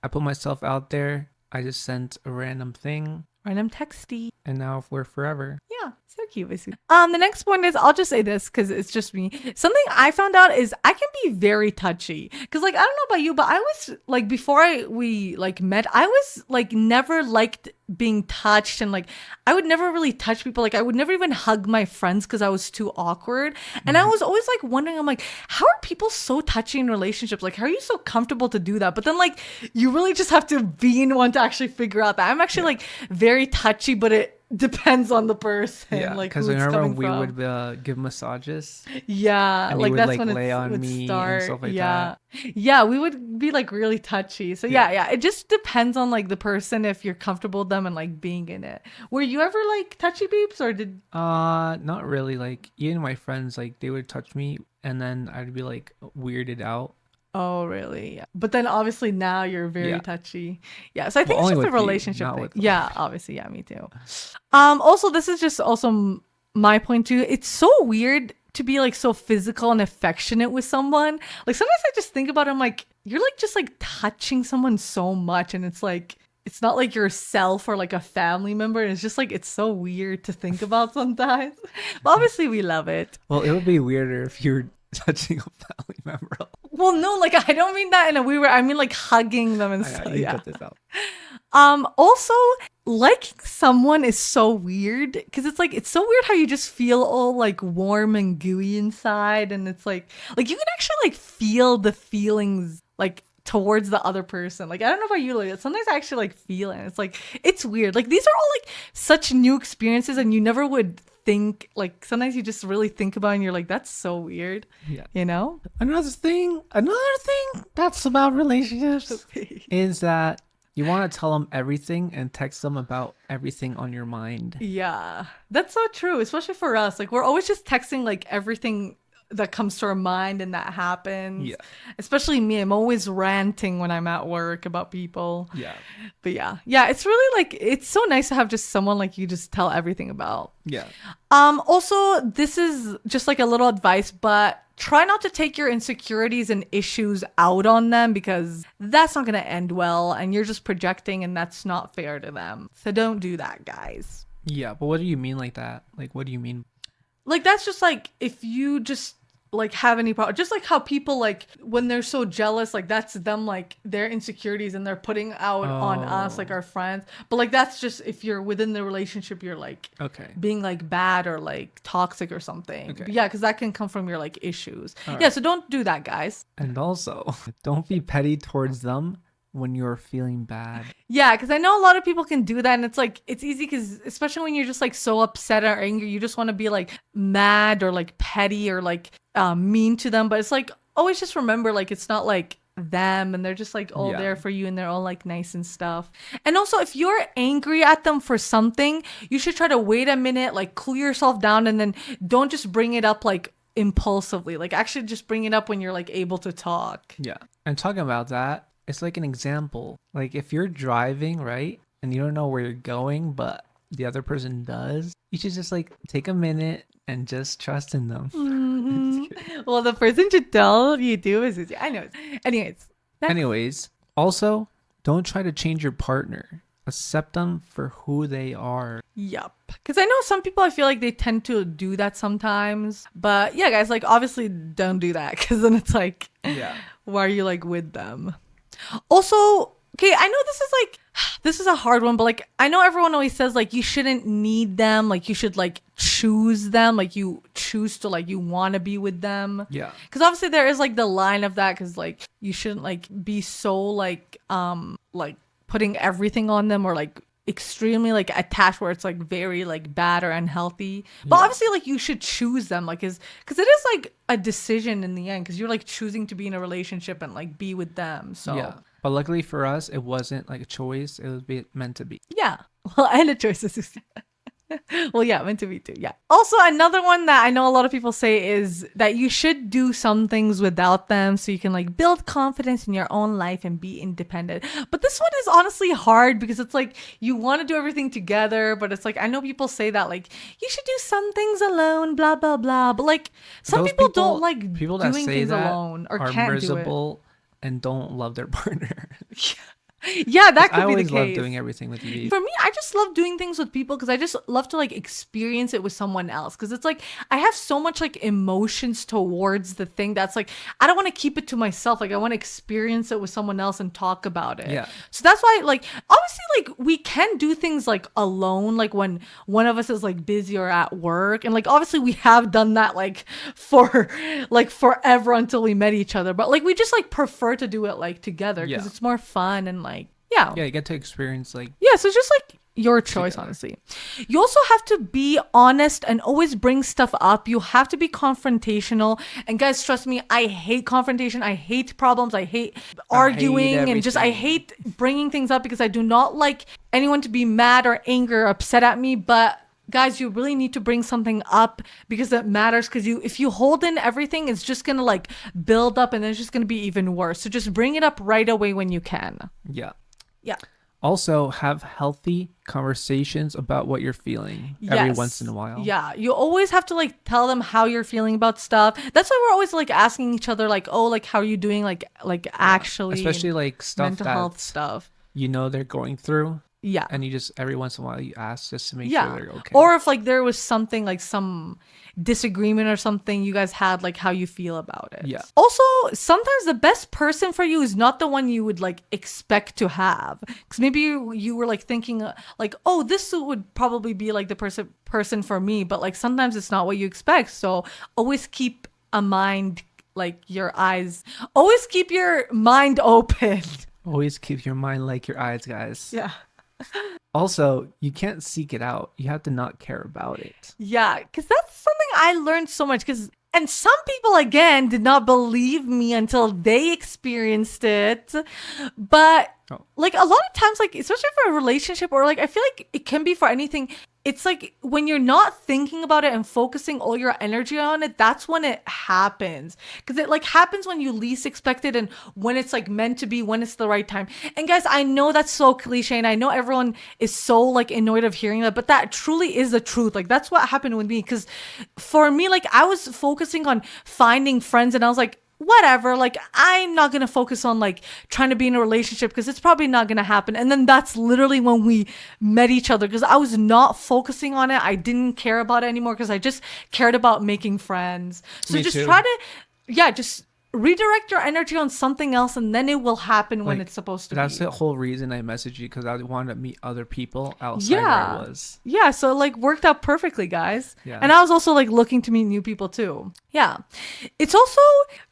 I put myself out there. I just sent a random thing. Random texty. And now we're forever. Yeah, so cute. The next one is, I'll just say this because it's just me. Something I found out is I can be very touchy. Because, like, I don't know about you, but I was, like, before we, like, met, I was, like, never liked being touched, and like I would never really touch people. Like I would never even hug my friends because I was too awkward. And I was always like wondering, I'm like, how are people so touchy in relationships? Like, how are you so comfortable to do that? But then like you really just have to be in one to actually figure out that I'm actually like very touchy, but it depends on the person. Yeah, like because remember when we would give massages? Yeah, and like would, that's like, when lay it on would me start. And stuff like that. Yeah, we would be like really touchy. So yeah, it just depends on like the person, if you're comfortable with them and like being in it. Were you ever like touchy peeps, or did? Not really. Like even my friends, like they would touch me, and then I'd be like weirded out. Oh, really? Yeah. But then obviously now you're very touchy. Yeah. So I think it's just a relationship thing. Yeah, obviously. Yeah, me too. Also, this is just also my point too. It's so weird to be like so physical and affectionate with someone. Like sometimes I just think about it, I'm like, you're like just like touching someone so much, and it's like, it's not like yourself or like a family member. And it's just like, it's so weird to think about sometimes. But obviously we love it. Well, it would be weirder if you were touching a family member. Well, no, like I don't mean that in a weird way. I mean like hugging them and stuff. You cut this out. Also, liking someone is so weird, because it's like, it's so weird how you just feel all like warm and gooey inside, and it's like you can actually like feel the feelings like towards the other person. Like I don't know about you, like sometimes I actually like feel it. It's like, it's weird. Like these are all like such new experiences, and you never would think, like sometimes you just really think about it and you're like, that's so weird. Yeah, you know. Another thing that's about relationships is that you want to tell them everything and text them about everything on your mind. Yeah, that's so true, especially for us. Like we're always just texting like everything that comes to our mind and that happens. Yeah, especially me, I'm always ranting when I'm at work about people. Yeah, but yeah, it's really like, it's so nice to have just someone like you just tell everything about. Yeah. Also, this is just like a little advice, but try not to take your insecurities and issues out on them, because that's not going to end well, and you're just projecting, and that's not fair to them. So don't do that, guys. Yeah, but what do you mean like that? Like, what do you mean? Like, that's just like, if you just like have any problem. Just like how people like when they're so jealous, like that's them like their insecurities and they're putting out on us, like our friends. But like that's just if you're within the relationship, you're like Okay. being like bad or like toxic or something. Okay. Yeah, because that can come from your like issues. All Yeah, right. so don't do that, guys. And also, don't be petty towards them when you're feeling bad. Yeah, because I know a lot of people can do that, and it's like it's easy because especially when you're just like so upset or angry, you just want to be like mad or like petty or like mean to them. But it's like always just remember like it's not like them and they're just like all Yeah. there for you and they're all like nice and stuff. And also if you're angry at them for something, you should try to wait a minute, like cool yourself down, and then don't just bring it up like impulsively. Like actually just bring it up when you're like able to talk. Yeah. And talking about that, it's like an example. Like if you're driving, right? And you don't know where you're going, but the other person does, you should just like take a minute and just trust in them. Well, the person should tell you do is I know. Anyways. Anyways, also, don't try to change your partner. Accept them for who they are. Yup. Because I know some people, I feel like they tend to do that sometimes. But yeah, guys, like obviously don't do that because then it's like, Yeah. why are you like with them? Also, okay, I know this is a hard one, but like I know everyone always says like you shouldn't need them, like you should like choose them, like you choose to like you want to be with them. Yeah. Because obviously there is like the line of that because like you shouldn't like be so like putting everything on them or like extremely like attached where it's like very like bad or unhealthy. But Yeah. obviously like you should choose them like is because it is like a decision in the end because you're like choosing to be in a relationship and like be with them. So Yeah. But luckily for us, it wasn't like a choice. It was meant to be. yeah. Well, and a choice is well, yeah, meant to be too. Yeah. Also, another one that I know a lot of people say is that you should do some things without them so you can like build confidence in your own life and be independent. But this one is honestly hard because it's like you want to do everything together, but it's like I know people say that like you should do some things alone, blah blah blah. But like some Those people don't like people that doing say things that alone or are can't do it. miserable and don't love their partner. Yeah, that I could be the always love case. doing everything with you. For me, I just love doing things with people because I just love to like experience it with someone else. Because it's like I have so much like emotions towards the thing that's like I don't want to keep it to myself. Like I want to experience it with someone else and talk about it. Yeah. So that's why like obviously like we can do things like alone, like when one of us is like busy or at work, and like obviously we have done that like for like forever until we met each other. But like we just like prefer to do it like together because Yeah. it's more fun and like yeah. Yeah, you get to experience like Yeah, so it's just like your choice, honestly. You also have to be honest and always bring stuff up. You have to be confrontational. And guys, trust me, I hate confrontation. I hate problems. I hate arguing and just I hate bringing things up because I do not like anyone to be mad or angry or upset at me. But guys, you really need to bring something up because it matters because if you hold in everything, it's just going to like build up and then it's just going to be even worse. So just bring it up right away when you can. yeah. Yeah. Also, have healthy conversations about what you're feeling every Yes. once in a while. Yeah, you always have to like tell them how you're feeling about stuff. That's why we're always like asking each other like, oh, like how are you doing? Like actually, Especially like stuff mental that health stuff. you know they're going through. Yeah. And you just every once in a while you ask just to make Yeah. sure they're okay. Or if like there was something like some disagreement or something you guys had, like how you feel about it. Yeah. Also, sometimes the best person for you is not the one you would like expect to have. Because maybe you were like thinking like, oh, this would probably be like the person for me. But like sometimes it's not what you expect. So always keep a mind, like your eyes, always keep your mind open. Always keep your mind like your eyes, guys. Yeah. Also, you can't seek it out. You have to not care about it. Yeah, because that's something I learned so much. And some people, again, did not believe me until they experienced it. But like a lot of times, like especially for a relationship or like I feel like it can be for anything. It's like when you're not thinking about it and focusing all your energy on it, that's when it happens. Because it like happens when you least expect it and when it's like meant to be, when it's the right time. And guys, I know that's so cliche and I know everyone is so like annoyed of hearing that, but that truly is the truth. Like that's what happened with me. Because for me, like I was focusing on finding friends and I was like, whatever, like I'm not gonna focus on like trying to be in a relationship because it's probably not gonna happen. And then that's literally when we met each other because I was not focusing on it. I didn't care about it anymore because I just cared about making friends. So Me just too. try to, yeah, just redirect your energy on something else and then it will happen when Like, it's supposed to that's be. the whole reason I messaged you, because I wanted to meet other people outside where I Yeah. was. Yeah, so it like worked out perfectly, guys. Yeah. And I was also like looking to meet new people too. Yeah. It's also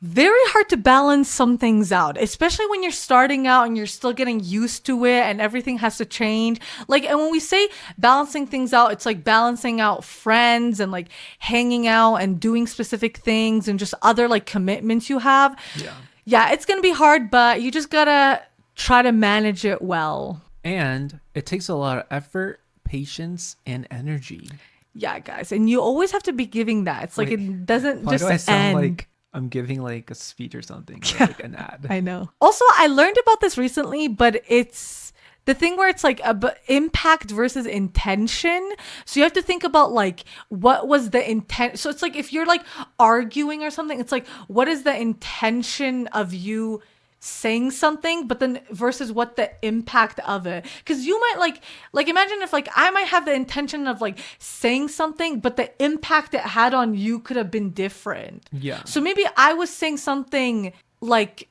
very hard to balance some things out, especially when you're starting out and you're still getting used to it and everything has to change. Like, and when we say balancing things out, it's like balancing out friends and like hanging out and doing specific things and just other like commitments you have. Yeah. Yeah, it's going to be hard, but you just got to try to manage it well. And it takes a lot of effort, patience, and energy. Yeah, guys, and you always have to be giving that. It's like Wait, it doesn't Why just do I sound end. like I'm giving like a speech or something, or like an ad? I know. Also, I learned about this recently, but it's the thing where it's like impact versus intention. So you have to think about like what was the intent. So it's like if you're like arguing or something, it's like what is the intention of you saying something, but then versus what the impact of it, because you might like imagine if like I might have the intention of like saying something but the impact it had on you could have been different. Yeah. So maybe I was saying something like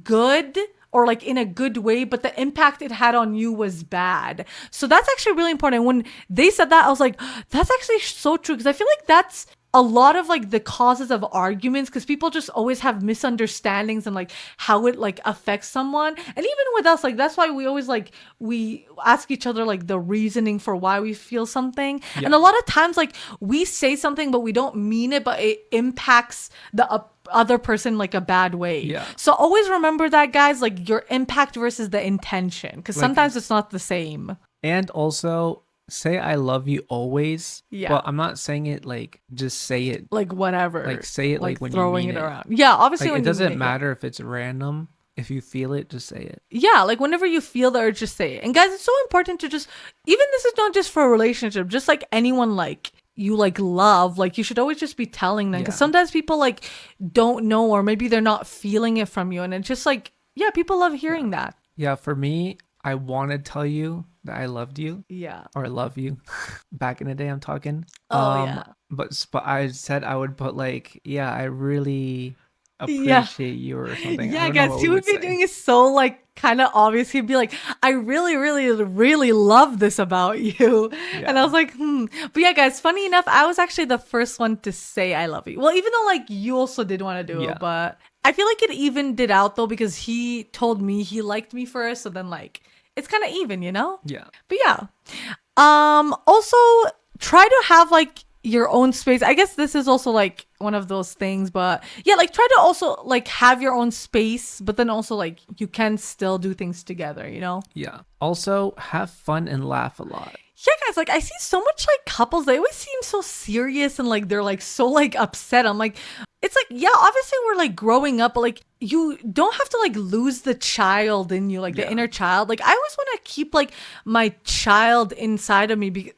good or like in a good way, but the impact it had on you was bad. So that's actually really important. When they said that, I was like, that's actually so true, because I feel like that's a lot of like the causes of arguments, because people just always have misunderstandings and like how it like affects someone. And even with us, like that's why we always like we ask each other like the reasoning for why we feel something. Yeah. And a lot of times like we say something but we don't mean it, but it impacts the other person like a bad way. Yeah. So always remember that, guys, like your impact versus the intention, because Like- sometimes it's not the same. And also say I love you always. Yeah. But I'm not saying it like just say it. Like whatever. Like, say it, like, when you throwing mean it it. around. Yeah, obviously Like when it you mean doesn't it, matter if it's random. If you feel it, just say it. Yeah, like whenever you feel the urge, just say it. And guys, it's so important to just, even this is not just for a relationship, just like anyone like you like love, like you should always just be telling them, because Yeah. sometimes people like don't know, or maybe they're not feeling it from you, and it's just like, yeah, people love hearing that. Yeah, for me, I want to tell you that I loved you, Yeah. or I love you. Back in the day, I'm talking. Oh, yeah. But I said I would put like, yeah, I really Yeah. appreciate you or something. I Yeah, don't know guys, what he we would be say. doing it so like kind of obvious. He'd be like, I really, really, really love this about you. And I Yeah. was like, But yeah, guys, funny enough, I was actually the first one to say I love you. Well, even though like you also did want to do Yeah. it, but I feel like it evened it out though, because he told me he liked me first. So then like it's kind of even, you know? Yeah. But yeah. Also try to have like your own space. I guess this is also like one of those things, but yeah, like try to also like have your own space, but then also like you can still do things together, you know? Yeah. Also, have fun and laugh a lot. Yeah, guys, like I see so much like couples, they always seem so serious and like they're like so like upset. I'm like, it's like, yeah, obviously we're like growing up, but like you don't have to like lose the child in you, like the Yeah. inner child. Like I always want to keep like my child inside of me because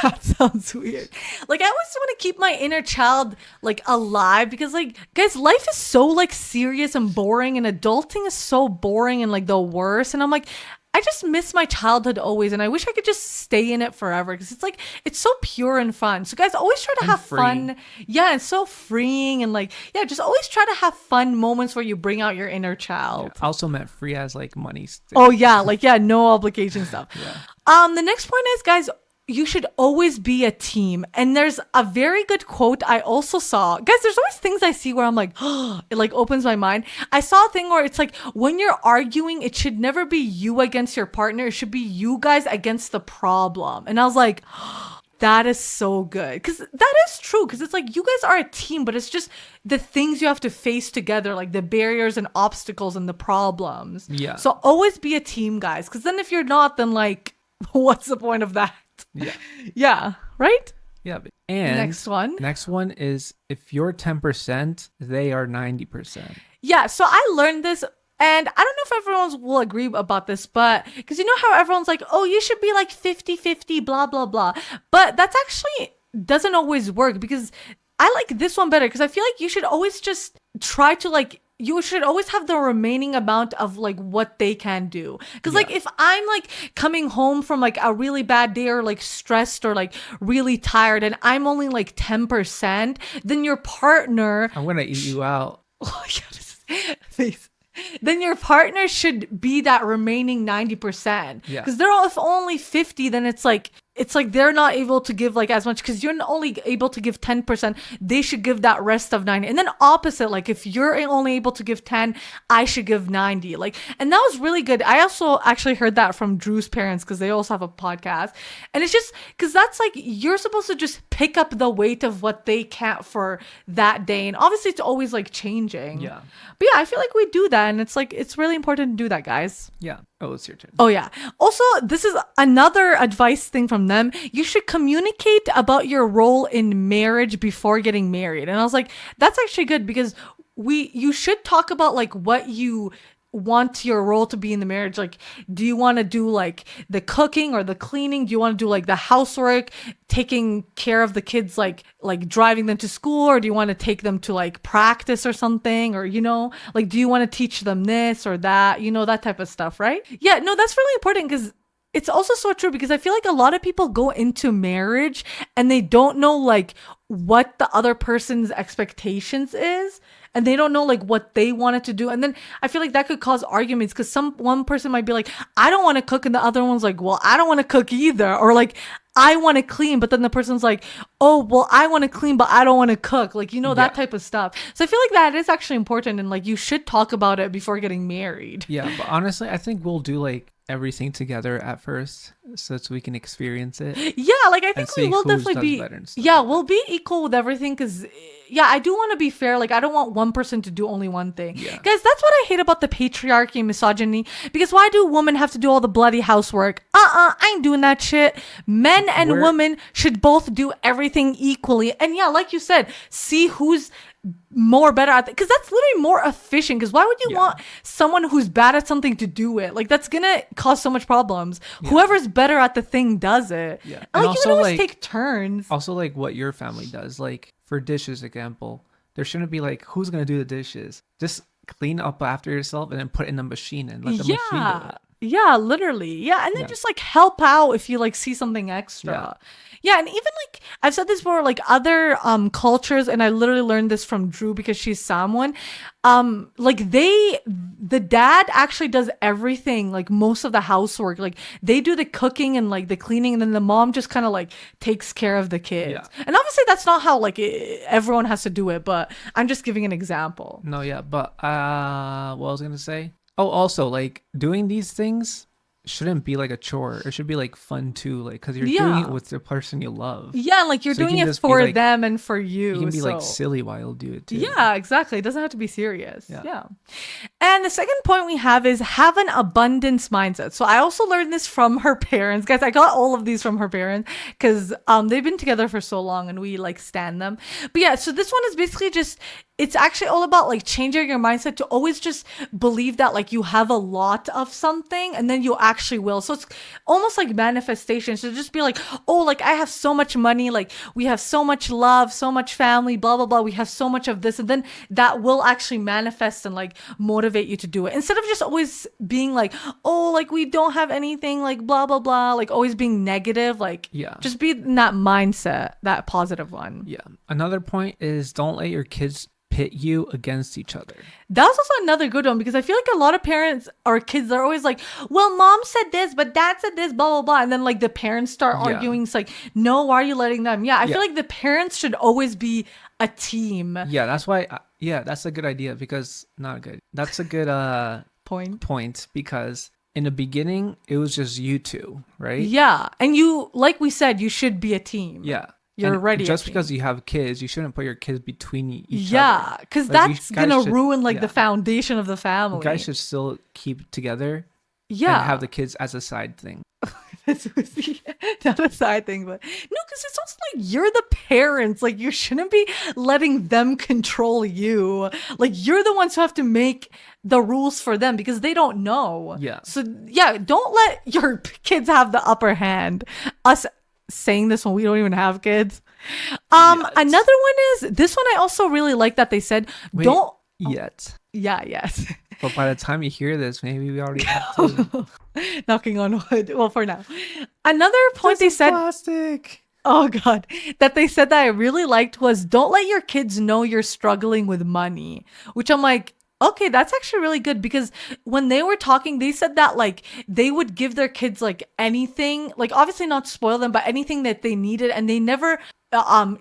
that sounds weird. Like I always want to keep my inner child like alive, because like guys, life is so like serious and boring, and adulting is so boring and like the worst. And I'm like, I just miss my childhood always, and I wish I could just stay in it forever, because it's like it's so pure and fun. So guys, always try to And have free. fun. Yeah, it's so freeing, and like yeah, just always try to have fun moments where you bring out your inner child. I also meant free as like money. Oh yeah, like yeah, no obligation stuff. Yeah. The next point is, guys, you should always be a team. And there's a very good quote I also saw. Guys, there's always things I see where I'm like, oh, it like opens my mind. I saw a thing where it's like when you're arguing, it should never be you against your partner. It should be you guys against the problem. And I was like, that is so good. Because that is true. Because it's like you guys are a team, but it's just the things you have to face together, like the barriers and obstacles and the problems. Yeah. So always be a team, guys. Because then if you're not, then like, what's the point of that? Yeah. Yeah, right? Yeah. And Next one. Next one is if you're 10%, they are 90%. Yeah, so I learned this, and I don't know if everyone will agree about this, but because you know how everyone's like, oh, you should be like 50-50, blah, blah, blah. But that's actually doesn't always work, because I like this one better, because I feel like you should always just try to like you should always have the remaining amount of like what they can do. Because like Yeah. if I'm like coming home from like a really bad day or like stressed or like really tired and I'm only like 10%, then your partner I'm gonna eat you out. oh my God, face. Then your partner should be that remaining 90%. Yeah. Because they're all, if only 50, then it's like they're not able to give like as much because you're only able to give 10%. They should give that rest of 90. And then opposite, like if you're only able to give 10, I should give 90. Like, and that was really good. I also actually heard that from Drew's parents because they also have a podcast. And it's just because that's like you're supposed to just pick up the weight of what they can't for that day. And obviously it's always like changing. Yeah. But yeah, I feel like we do that. And it's like, it's really important to do that, guys. Yeah. Oh, it's your turn. Oh yeah. Also, this is another advice thing from them. You should communicate about your role in marriage before getting married. And I was like, that's actually good because you should talk about like what you want your role to be in the marriage. Like, do you want to do like the cooking or the cleaning? Do you want to do like the housework, taking care of the kids, like driving them to school, or do you want to take them to like practice or something, or like do you want to teach them this or that, that type of stuff, right? Yeah, no, that's really important because it's also so true because I feel like a lot of people go into marriage and they don't know like what the other person's expectations is, and they don't know like what they wanted to do. And then I feel like that could cause arguments because one person might be like, I don't want to cook, and the other one's like, well, I don't want to cook either, or like I want to clean, but then the person's like, oh, well, I want to clean, but I don't want to cook, like that type of stuff. So I feel like that is actually important, and like you should talk about it before getting married. Yeah, but honestly, I think we'll do like everything together at first so we can experience it. Yeah, like I think we will definitely be we'll be equal with everything because I do want to be fair. Like I don't want one person to do only one thing. Yeah. Guys, that's what I hate about the patriarchy and misogyny, because why do women have to do all the bloody housework? I ain't doing that shit. Men and women should both do everything equally. And yeah, like you said, see who's more better at it, because that's literally more efficient. Because why would you want someone who's bad at something to do it? Like that's gonna cause so much problems. Whoever's better at the thing does it. Yeah. And like also, you can always like, take turns. Also, like what your family does, like for dishes example, there shouldn't be like who's gonna do the dishes. Just clean up after yourself and then put it in the machine and let the machine do it. Yeah, literally. Yeah, and then just like help out if you like see something extra. Yeah, and even like I've said this before, like other cultures, and I literally learned this from Drew because she's Samoan. Like the dad actually does everything, like most of the housework. Like they do the cooking and like the cleaning, and then the mom just kind of like takes care of the kids. Yeah. And obviously that's not how like everyone has to do it, but I'm just giving an example. No, yeah, but what I was gonna say. Oh, also like doing these things shouldn't be like a chore. It should be like fun too, like because you're doing it with the person you love. Yeah, like you're doing it for them and for you. You can be like silly while you do it too. Yeah, exactly. It doesn't have to be serious. Yeah. And the second point we have is have an abundance mindset. So I also learned this from her parents. Guys, I got all of these from her parents because they've been together for so long and we like stan them. But yeah, so this one is basically just, it's actually all about like changing your mindset to always just believe that like you have a lot of something and then you actually will. So it's almost like manifestation. So just be like, oh, like I have so much money, like we have so much love, so much family, blah, blah, blah. We have so much of this. And then that will actually manifest and like motivate you to do it. Instead of just always being like, oh, like we don't have anything, like blah, blah, blah, like always being negative. Like just be in that mindset, that positive one. Yeah. Another point is don't let your kids pit you against each other. That's also another good one because I feel like a lot of parents or kids are always like, well, mom said this, but dad said this, blah, blah, blah. And then like the parents start arguing. It's like, no, why are you letting them? Yeah, I feel like the parents should always be a team. Yeah, that's why. That's a good idea because not good. That's a good point because in the beginning, it was just you two, right? Yeah. And you, like we said, you should be a team. Yeah. You're ready. Just because you have kids, you shouldn't put your kids between each other. Yeah, because like, that's gonna ruin like the foundation of the family. You guys should still keep together. Yeah, and have the kids as a side thing. Not a side thing, but no, because it's also like you're the parents. Like you shouldn't be letting them control you. Like you're the ones who have to make the rules for them because they don't know. Yeah. So yeah, don't let your kids have the upper hand. Us saying this when we don't even have kids. Another one is this one. I also really like that they said don't yet. Yeah, yes. But by the time you hear this, maybe we already have to. Knocking on wood. Well, for now. Another point This they is said, plastic. oh God, that they said that I really liked was don't let your kids know you're struggling with money, which I'm like, okay, that's actually really good because when they were talking, they said that like they would give their kids like anything, like obviously not spoil them, but anything that they needed, and they never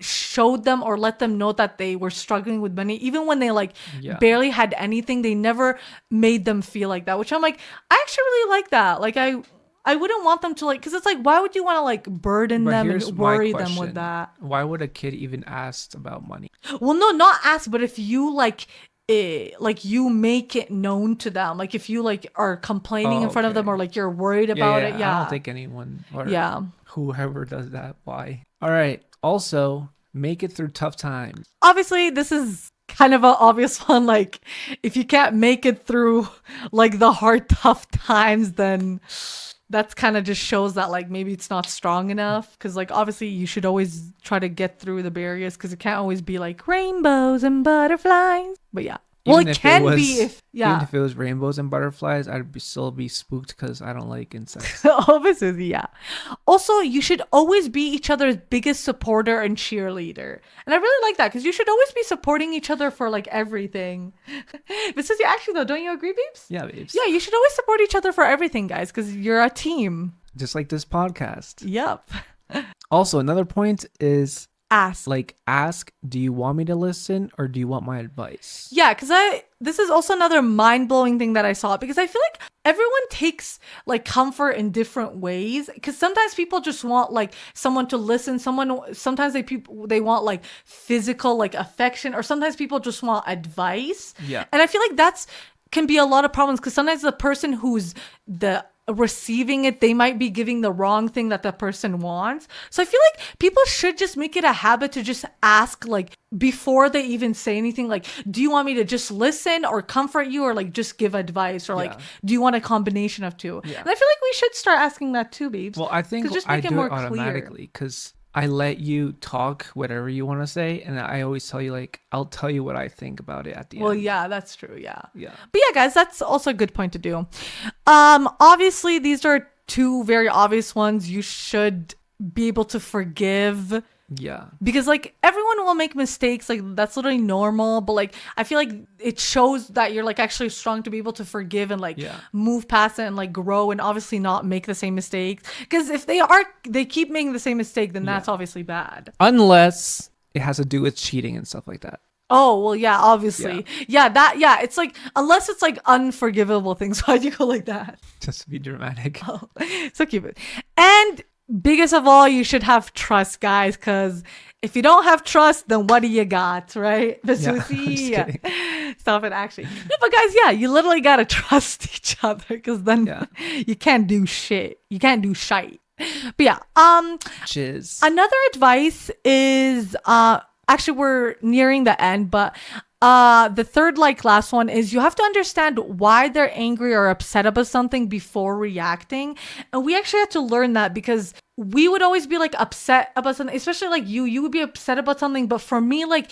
showed them or let them know that they were struggling with money even when they like Yeah. barely had anything. They never made them feel like that, which I'm like, I actually really like that. Like I wouldn't want them to like, because it's like, why would you want to like burden But them here's and my worry them with question. that? Why would a kid even ask about money? Well, no, not ask, but if you like you make it known to them, like if you like are complaining Oh, in front of them okay. or like you're worried Yeah, about it, yeah. I don't yeah, think anyone or yeah. whoever does that, why? All right. Also, make it through tough times. Obviously, this is kind of an obvious one. Like, if you can't make it through like the hard, tough times, then that's kind of just shows that like maybe it's not strong enough. Because like obviously, you should always try to get through the barriers because it can't always be like rainbows and butterflies. But yeah, well, Even it if it can be was if even yeah. if it was rainbows and butterflies, still be spooked because I don't like insects. Obviously, yeah. Also, you should always be each other's biggest supporter and cheerleader. And I really like that because you should always be supporting each other for like everything. But since you actually though, don't you agree, babes? Yeah, babes. Yeah, you should always support each other for everything, guys, because you're a team. Just like this podcast. Yep. Also, another point is Ask. ask, do you want me to listen or do you want my advice? Yeah, because this is also another mind-blowing thing that I saw because I feel like everyone takes like comfort in different ways because sometimes people just want like someone to listen, sometimes they want like physical like affection, or sometimes people just want advice. Yeah. And I feel like that's can be a lot of problems because sometimes the person who's the receiving it, they might be giving the wrong thing that the person wants. So I feel like people should just make it a habit to just ask like before they even say anything, like, do you want me to just listen or comfort you or like just give advice, or like Yeah. do you want a combination of two? Yeah. And I feel like we should start asking that too, babes. Well, I think 'Cause just I make it do more it clear. automatically because I let you talk whatever you want to say, and I always tell you like I'll tell you what I think about it at the Well, end. yeah, that's true. Yeah. Yeah. But yeah, guys, that's also a good point to do. Obviously, these are two very obvious ones. You should be able to forgive Yeah. because like everyone will make mistakes, like that's literally normal, but like I feel like it shows that you're like actually strong to be able to forgive and like Yeah. move past it and like grow and obviously not make the same mistakes, because if they keep making the same mistake, then that's Yeah. obviously bad. Unless it has to do with cheating and stuff like that. Oh, well, yeah, obviously. Yeah, it's like, unless it's like unforgivable things, why'd you go like that? Just to be dramatic. Oh, so cute. And biggest of all, you should have trust, guys, because if you don't have trust, then what do you got, right? Yeah, I'm just Susie, kidding. stop it, actually. No, but guys, yeah, you literally gotta trust each other, because then Yeah. you can't do shit. You can't do shite. But yeah, Jizz. another advice is actually we're nearing the end, but the third like last one is you have to understand why they're angry or upset about something before reacting. And we actually had to learn that because we would always be like upset about something, especially like you would be upset about something, but for me, like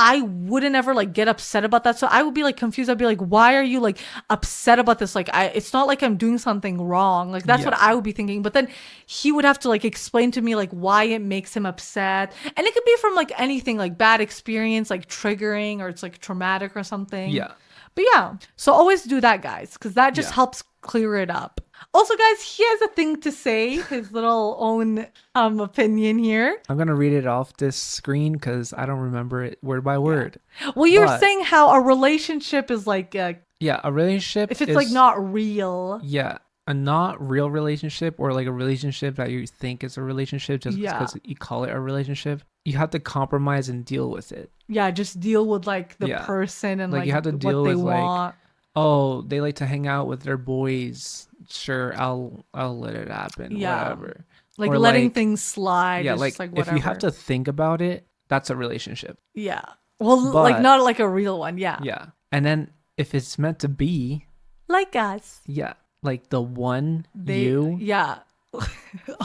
I wouldn't ever like get upset about that. So I would be like confused. I'd be like, why are you like upset about this? Like it's not like I'm doing something wrong. Like that's what I would be thinking. But then he would have to like explain to me like why it makes him upset. And it could be from like anything, like bad experience, like triggering, or it's like traumatic or something. Yeah. But yeah, so always do that, guys, because that just helps clear it up. Also, guys, he has a thing to say, his little own opinion here. I'm gonna read it off this screen because I don't remember it word by word. Well, you were But- saying how a relationship is like Yeah, a relationship. if it's is, like not real. Yeah, a not real relationship, or like a relationship that you think is a relationship just because you call it a relationship. You have to compromise and deal with it. Yeah, just deal with like the Yeah. person and Like, like you have to what deal they with, like, want. Oh, they like to hang out with their boys. Sure, I'll let it happen. Yeah. Whatever. Like Or, letting like- things slide. Yeah, is like just, like if whatever. you have to think about it, that's a relationship. Yeah. Well, like But- not like a real one. Yeah. Yeah. And then if it's meant to be, Like us. yeah, like the one you. Yeah.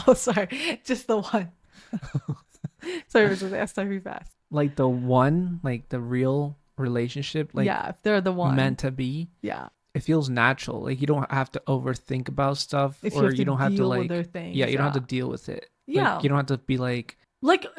Oh, sorry. Just the one. Sorry, I was just asked very fast. Like the one, like the real relationship, like Yeah, if they're the one. meant to be, Yeah. it feels natural. Like you don't have to overthink about stuff, If you or have to you don't have to deal with like, their yeah, things. you don't have Yeah. to deal with it. Like Yeah. you don't have to be Like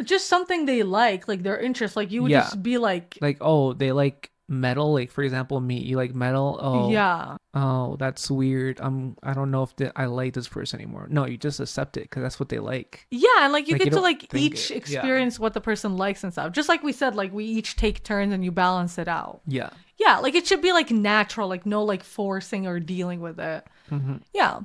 just something they like their interest. Like you would yeah, just be like, like, oh, they like metal. Like for example, me, you like metal. yeah. Oh, that's weird. I don't know if I like this person anymore. No, you just accept it because that's what they like. Yeah, and like you Like you get to don't like think each it. Yeah. experience what the person likes and stuff. Just like we said, like we each take turns and you balance it out. Yeah. Yeah, like it should be like natural, like no like forcing or dealing with it. Hmm. Yeah.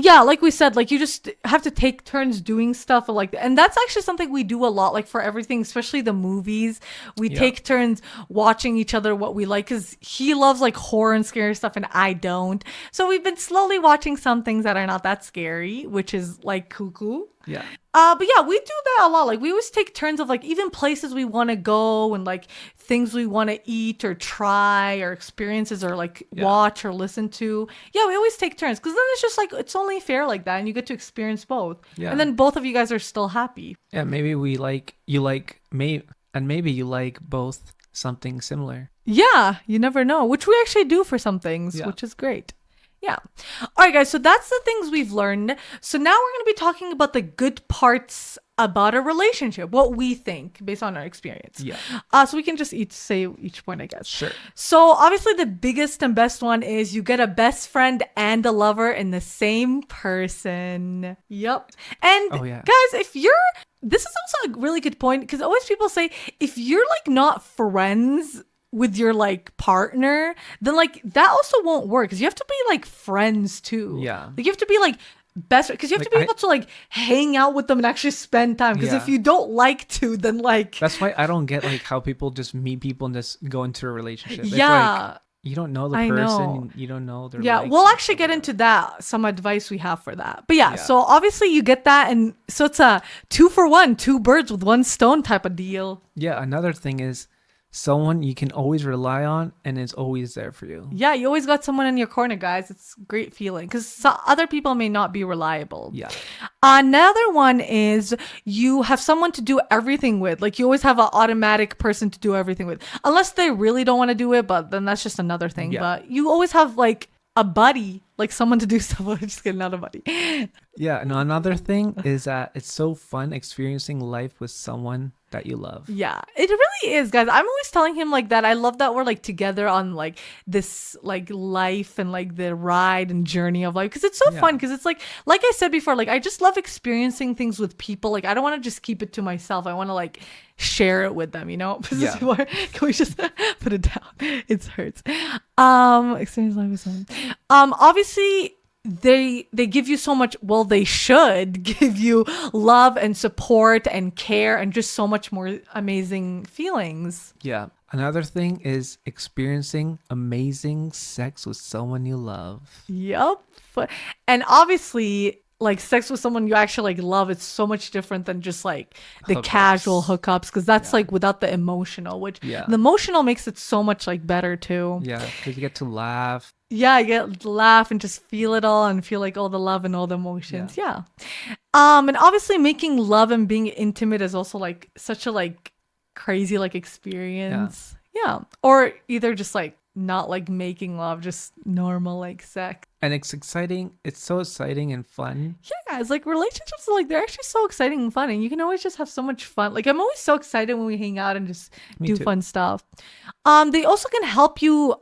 Yeah, like we said, like you just have to take turns doing stuff like that. And that's actually something we do a lot, like for everything, especially the movies. We Yeah. take turns watching each other what we like because he loves like horror and scary stuff and I don't. So we've been slowly watching some things that are not that scary, which is like cuckoo. Yeah. But yeah, we do that a lot. Like we always take turns of like even places we want to go and like things we want to eat or try or experiences or like Yeah. watch or listen to. Yeah, we always take turns because then it's just like it's only fair like that and you get to experience both. Yeah. And then both of you guys are still happy. Yeah. Maybe maybe you like both something similar. Yeah, you never know, which we actually do for some things, Yeah. which is great. Yeah. All right, guys. So that's the things we've learned. So now we're going to be talking about the good parts about a relationship, what we think based on our experience. Yeah. So we can just say each point, I guess. Sure. So obviously the biggest and best one is you get a best friend and a lover in the same person. Yep. And Oh, yeah. guys, this is also a really good point because always people say if you're like not friends with your like partner, then like that also won't work because you have to be like friends too. Yeah. Like you have to be like best because you have Like, to be able to like hang out with them and actually spend time because Yeah. if you don't like to then like That's why I don't get like how people just meet people and just go into a relationship. It's like, yeah. you don't know the I person. know. You don't know their Yeah, likes we'll and actually stuff get like into that, some advice we have for that. But yeah, Yeah. so obviously you get that. And so it's a 2-for-1, 2 birds with 1 stone type of deal. that. Yeah. Another thing is someone you can always rely on and is always there for you. Yeah, you always got someone in your corner, guys. It's a great feeling because other people may not be reliable. Yeah. Another one is you have someone to do everything with. Like you always have an automatic person to do everything with. Unless they really don't want to do it, but then that's just another thing. Yeah. But you always have like a buddy, like someone to do stuff with. Just kidding, not a buddy. Yeah. And another thing is that it's so fun experiencing life with someone that you love. Yeah, it really is, guys. I'm always telling him like that. I love that we're like together on like this like life and like the ride and journey of life because it's so Yeah. fun. Because it's like I said before, like I just love experiencing things with people. Like I don't want to just keep it to myself. I want to like share it with them. You know? Yeah. Can we just put it down? It hurts. Experience life with someone. Obviously they give you so much. Well, they should give you love and support and care and just so much more amazing feelings. Yeah. Another thing is experiencing amazing sex with someone you love. Yep. And obviously like sex with someone you actually like love, it's so much different than just like the Hookups. casual hookups because that's Yeah. like without the emotional, which Yeah. the emotional makes it so much like better too. Yeah. Because you get to laugh. Yeah, I get to laugh and just feel it all and feel like all the love and all the emotions. Yeah. And obviously making love and being intimate is also like such a like crazy like experience. Yeah. Or either just like not like making love, just normal like sex. And it's exciting. It's so exciting and fun. Yeah, guys, like relationships are like they're actually so exciting and fun and you can always just have so much fun. Like I'm always so excited when we hang out and just Me do too. fun stuff. They also can help you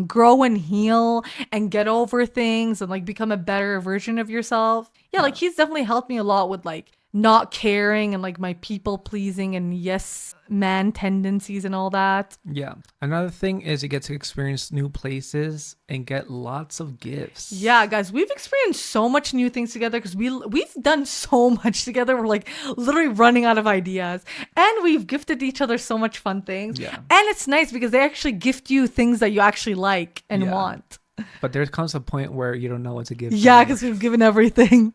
grow and heal and get over things and like become a better version of yourself. Yeah, like he's definitely helped me a lot with like not caring and like my people pleasing and yes man tendencies and all that. Yeah. Another thing is you get to experience new places and get lots of gifts. Yeah, guys, we've experienced so much new things together because we've done so much together. We're like literally running out of ideas, and we've gifted each other so much fun things. Yeah. And it's nice because they actually gift you things that you actually like and Yeah. want. But there comes a point where you don't know what to give. Yeah, anymore. because we've given everything.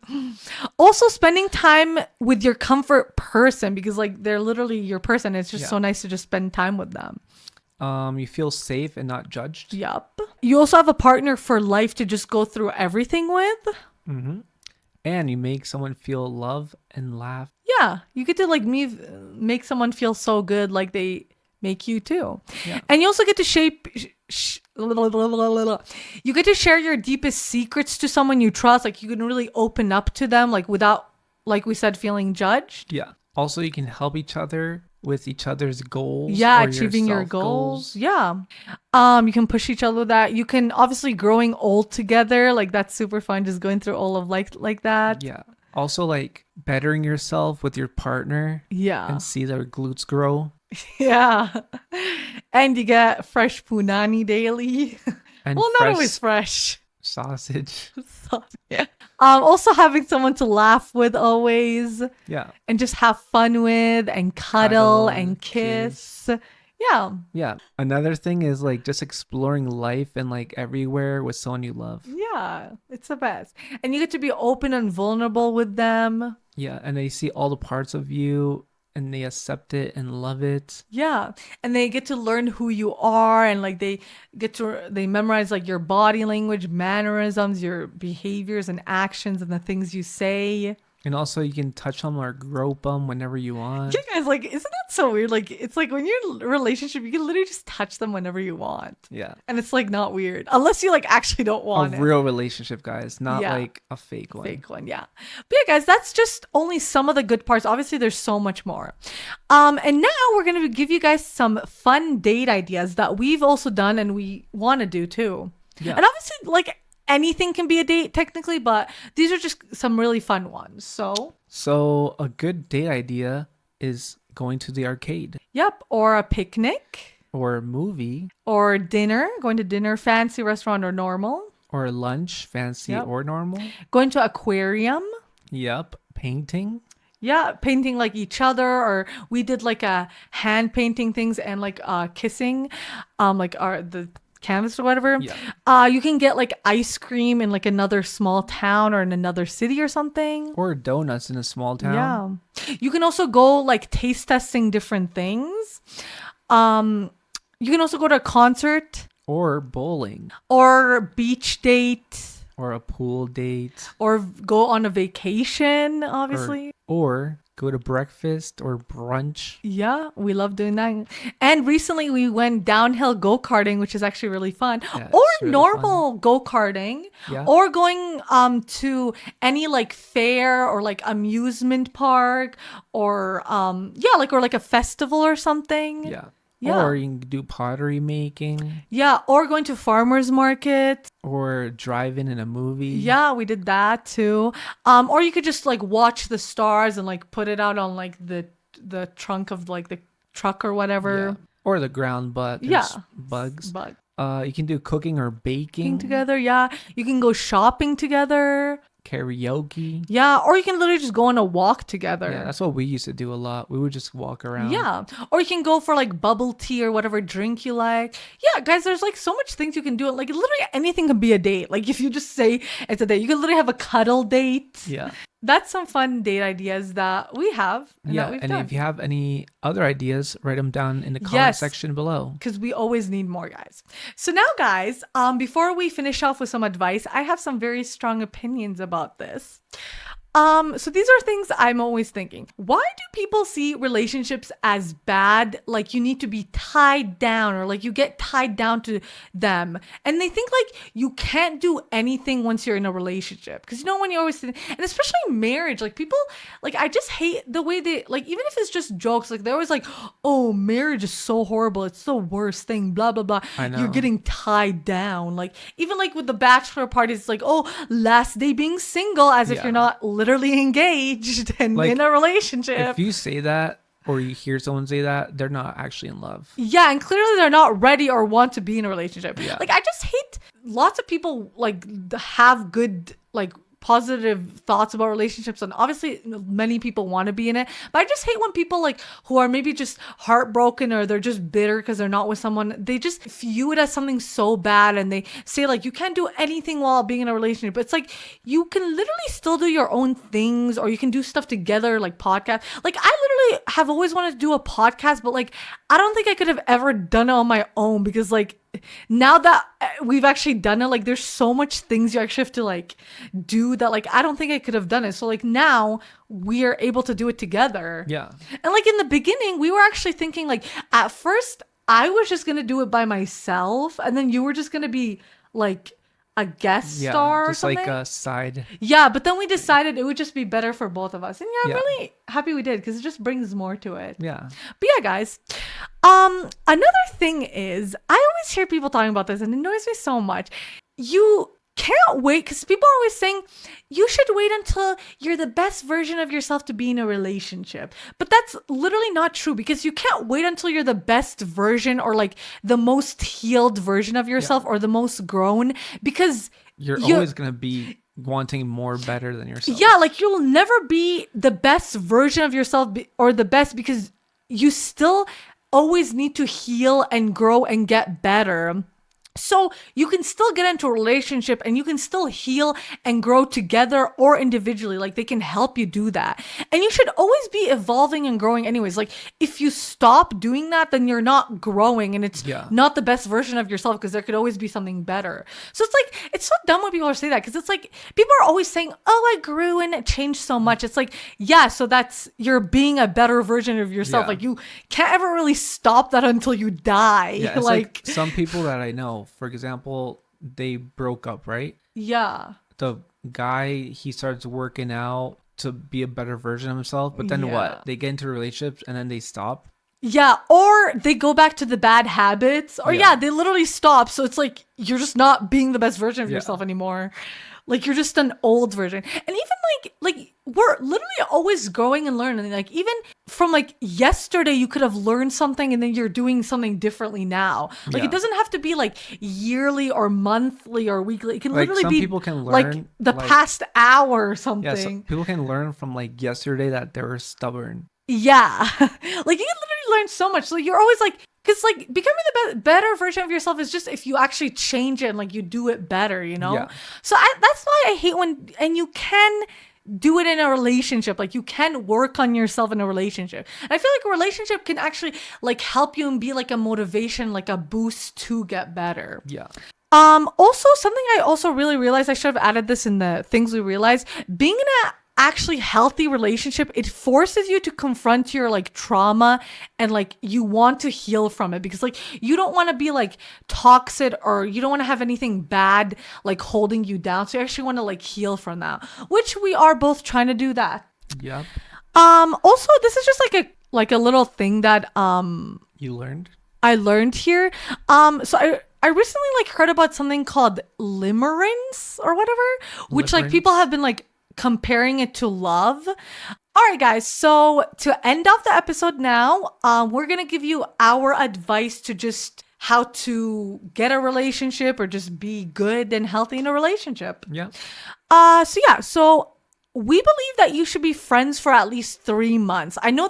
Also, spending time with your comfort person because like they're literally your person. It's just Yeah. so nice to just spend time with them. You feel safe and not judged. Yup. You also have a partner for life to just go through everything with. Mm-hmm. And you make someone feel love and laugh. Yeah, you get to like make someone feel so good, like they make you too. Yeah. And you also get to you get to share your deepest secrets to someone you trust. Like you can really open up to them, like without, like we said, feeling judged. Yeah. Also, you can help each other with each other's goals. Yeah, or achieving your self goals. Yeah. You can push each other with that. You can obviously growing old together. Like that's super fun. Just going through all of like that. Yeah. Also, like bettering yourself with your partner Yeah. and see their glutes grow. Yeah. And you get fresh punani daily. And Well, not fresh always fresh. sausage. So, yeah. Also having someone to laugh with always Yeah. and just have fun with and cuddle and kiss. Yeah. Yeah. Another thing is like just exploring life and like everywhere with someone you love. Yeah. It's the best. And you get to be open and vulnerable with them. Yeah. And they see all the parts of you and they accept it and love it. Yeah. And they get to learn who you are and like they memorize like your body language, mannerisms, your behaviors and actions and the things you say. And also you can touch them or grope them whenever you want. Yeah, guys, like, isn't that so weird? Like, it's like when you're in a relationship, you can literally just touch them whenever you want. Yeah. And it's like not weird. Unless you like actually don't want A it. real relationship, guys, not Yeah. like a fake one. Fake one, yeah. But yeah, guys, that's just only some of the good parts. Obviously, there's so much more. And now we're gonna give you guys some fun date ideas that we've also done and we want to do too. Yeah. And obviously, like anything can be a date technically, but these are just some really fun ones. So a good date idea is going to the arcade Yep, or a picnic. or a movie Or dinner, going to dinner, fancy restaurant or normal. or lunch, fancy Yep. or normal. Going to aquarium. Yep. Painting. Yeah, painting like each other, or we did like a hand painting things and like kissing, like the canvas or whatever. Yeah. You can get like ice cream in like another small town or in another city or something. Or donuts in a small town. Yeah. You can also go like taste testing different things. You can also go to a concert Or bowling. or beach date Or a pool date. or go on a vacation, obviously. Or go to breakfast or brunch. Yeah, we love doing that. And recently we went downhill go-karting, which is actually really fun. Yeah, Or it's really normal go-karting. Yeah. Or going to any like fair or like amusement park or or like a festival or something. Yeah. Yeah. Or you can do pottery making. Yeah, or going to farmers market. Or driving in a movie. Yeah, we did that too. Or you could just like watch the stars and like put it out on like the trunk of like the truck or whatever. Yeah. Or the ground, but there's Yeah. bugs. But You can do cooking or baking. together, yeah. You can go shopping together. Karaoke. Yeah, or you can literally just go on a walk together. Yeah, that's what we used to do a lot. We would just walk around. Yeah. Or you can go for like bubble tea or whatever drink you like. Yeah, guys, there's like so much things you can do. Like literally anything can be a date. Like if you just say it's a date, you can literally have a cuddle date. Yeah. That's some fun date ideas that we have and that we've and done. if you have any other ideas, write them down in the comment Yes. section below. Because we always need more, guys. So now, guys, before we finish off with some advice, I have some very strong opinions about this. So these are things I'm always thinking. Why do people see relationships as bad? Like you need to be tied down or like you get tied down to them. And they think like you can't do anything once you're in a relationship. Because you know when you always, and especially marriage, like people, like I just hate the way they, like even if it's just jokes, like they're always like, oh, marriage is so horrible. It's the worst thing, blah, blah, blah. I know. You're getting tied down. Like even like with the bachelor parties, it's like, oh, last day being single as if Yeah. you're not literally engaged and Like, in a relationship. If you say that or you hear someone say that, they're not actually in love. Yeah, and clearly they're not ready or want to be in a relationship. Yeah. Like I just hate lots of people like have good like positive thoughts about relationships, and obviously many people want to be in it, but I just hate when people like who are maybe just heartbroken or they're just bitter because they're not with someone, they just view it as something so bad and they say like you can't do anything while being in a relationship. It's like you can literally still do your own things or you can do stuff together like podcast. Like I literally have always wanted to do a podcast, but like I don't think I could have ever done it on my own because like now that we've actually done it, like there's so much things you actually have to like do that like I don't think I could have done it. So like now we are able to do it together. Yeah. And like in the beginning, we were actually thinking like at first I was just gonna do it by myself, and then you were just gonna be like a guest Yeah. star or Just something. like a side. Yeah, but then we decided it would just be better for both of us. And yeah, I'm Yeah. really happy we did because it just brings more to it. Yeah. But yeah, guys. Another thing is I always hear people talking about this and it annoys me so much. You can't wait because people are always saying you should wait until you're the best version of yourself to be in a relationship. But that's literally not true because you can't wait until you're the best version or like the most healed version of yourself or the most grown because You're always going to be wanting more better than yourself. yeah, like you'll never be the best version of yourself or the best because you still always need to heal and grow and get better. So you can still get into a relationship and you can still heal and grow together or individually. Like they can help you do that. And you should always be evolving and growing anyways. Like if you stop doing that, then you're not growing and it's not the best version of yourself because there could always be something better. So it's like, it's so dumb when people say that because it's like, people are always saying, oh, I grew and it changed so much. It's like, yeah, so that's, you're being a better version of yourself. Yeah. Like you can't ever really stop that until you die. Yeah, it's like some people that I know, for example, they broke up, right? Yeah. The guy, he starts working out to be a better version of himself, but then what? They get into relationships and then they stop. Yeah, or they go back to the bad habits, or they literally stop. So it's like you're just not being the best version of yourself anymore. Like you're just an old version. And even like we're literally always growing and learning. Like even from like yesterday you could have learned something and then you're doing something differently now. Like it doesn't have to be like yearly or monthly or weekly. It can like literally some be people can learn, like the past hour or something. Yeah, some people can learn from like yesterday that they were stubborn. Yeah. Like you can literally learn so much. So you're always like, because like becoming the better version of yourself is just if you actually change it and like you do it better, you know? Yeah. So that's why I hate when, and you can do it in a relationship. Like you can work on yourself in a relationship. And I feel like a relationship can actually like help you and be like a motivation, like a boost to get better. Yeah. Also something I also really realized, I should have added this in the things we realized, being in a actually healthy relationship, it forces you to confront your like trauma and like you want to heal from it because like you don't want to be like toxic or you don't want to have anything bad like holding you down. So you actually want to like heal from that, which we are both trying to do that. Yep. Also this is just like a little thing that you learned? I learned here. So I recently like heard about something called limerence or whatever, which like people have been like comparing it to love. All right, guys. So to end off the episode now, we're going to give you our advice to just how to get a relationship or just be good and healthy in a relationship. Yeah. So we believe that you should be friends for at least 3 months. I know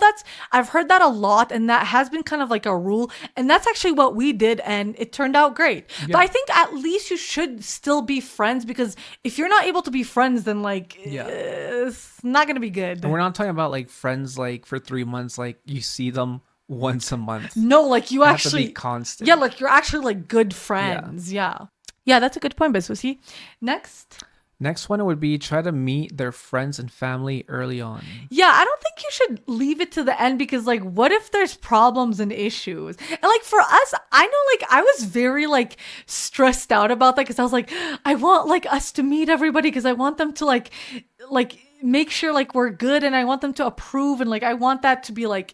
I've heard that a lot and that has been kind of like a rule. And that's actually what we did and it turned out great. Yeah. But I think at least you should still be friends because if you're not able to be friends, then like, it's not going to be good. And we're not talking about like friends like for 3 months, like you see them once a month. No, like you actually have to be constant. Yeah, like you're actually like good friends. Yeah, that's a good point, Biswasi. Next one would be try to meet their friends and family early on. Yeah, I don't think you should leave it to the end because like what if there's problems and issues? And like for us, I know like I was very like stressed out about that because I was like, I want like us to meet everybody because I want them to like make sure like we're good and I want them to approve and like I want that to be like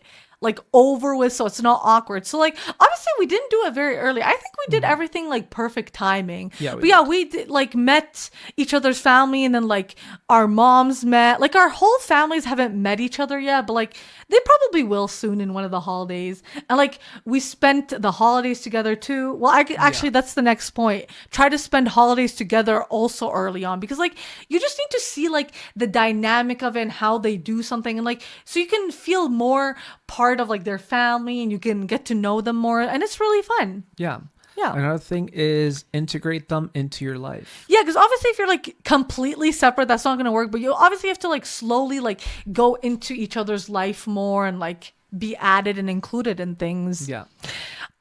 over with so it's not awkward. So like obviously we didn't do it very early. I think we did everything like perfect timing. We did like met each other's family and then like our moms met. Like our whole families haven't met each other yet, but like they probably will soon in one of the holidays. And like we spent the holidays together too. Well, actually that's the next point. Try to spend holidays together also early on because like you just need to see like the dynamic of it and how they do something and like so you can feel more part of like their family and you can get to know them more and it's really fun. Yeah. Another thing is integrate them into your life. Yeah, because obviously if you're like completely separate, that's not going to work. But you obviously have to like slowly like go into each other's life more and like be added and included in things. Yeah.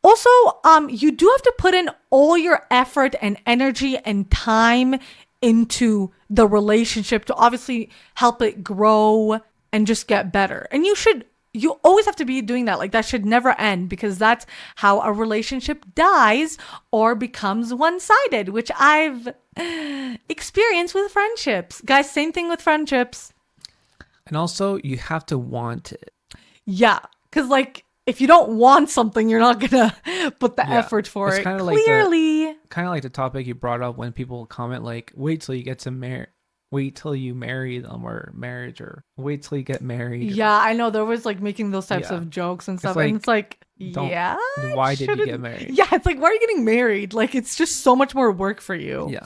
Also, you do have to put in all your effort and energy and time into the relationship to obviously help it grow and just get better. And you always have to be doing that. Like that should never end because that's how a relationship dies or becomes one-sided, which I've experienced with friendships. Guys, same thing with friendships. And also, you have to want it. Yeah, because like if you don't want something, you're not gonna put the Yeah. effort for It's it. kinda Clearly, Kind of like the topic you brought up when people comment like, wait till you get to wait till you marry them or marriage or wait till you get married. yeah, I know there was like making those types Yeah. of jokes and stuff, like, and it's like, don't- yeah, why did you get shouldn't- married? Yeah, it's like, why are you getting married? Like, it's just so much more work for you. Yeah.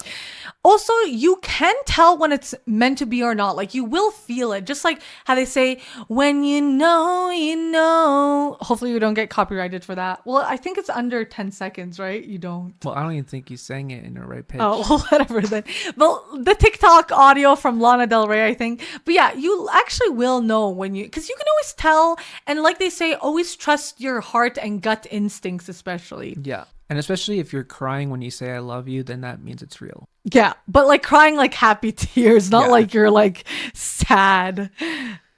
Also, you can tell when it's meant to be or not. Like, you will feel it. Just like how they say, when you know, you know. Hopefully, we don't get copyrighted for that. Well, I think it's under 10 seconds, right? You don't. Well, I don't even think you sang it in the right pitch. Oh, well, whatever then. Well, the TikTok audio from Lana Del Rey, I think. But yeah, you actually will know when because you can always tell. And like they say, always trust your heart and gut instincts, especially. Yeah. And especially if you're crying when you say I love you, then that means it's real. Yeah, but like crying like happy tears, not Yeah. like you're like sad.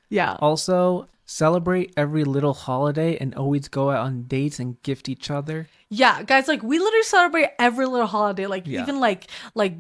Yeah. Also, celebrate every little holiday and always go out on dates and gift each other. Yeah, guys, like we literally celebrate every little holiday, like Yeah. even like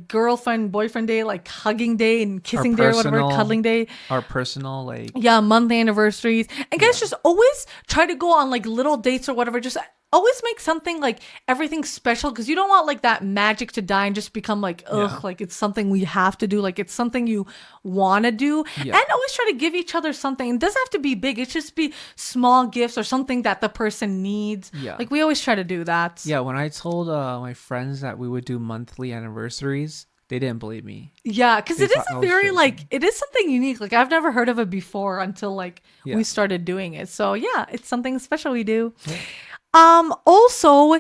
girlfriend, boyfriend day, like hugging day and kissing day or whatever, personal- cuddling day. Our personal, like, Yeah, monthly anniversaries. And guys, just always try to go on like little dates or whatever. Just always make something like everything special because you don't want like that magic to die and just become like, ugh, Yeah. like it's something we have to do. Like it's something you want to do. Yeah. And always try to give each other something. It doesn't have to be big. It just be small gifts or something that the person needs. Yeah. Like we always try to do that. yeah, when I told my friends that we would do monthly anniversaries, they didn't believe me. Yeah, because it is thought I a was very joking. like it is something unique. Like I've never heard of it before until like Yeah. we started doing it. So yeah, it's something special we do. Yeah. Also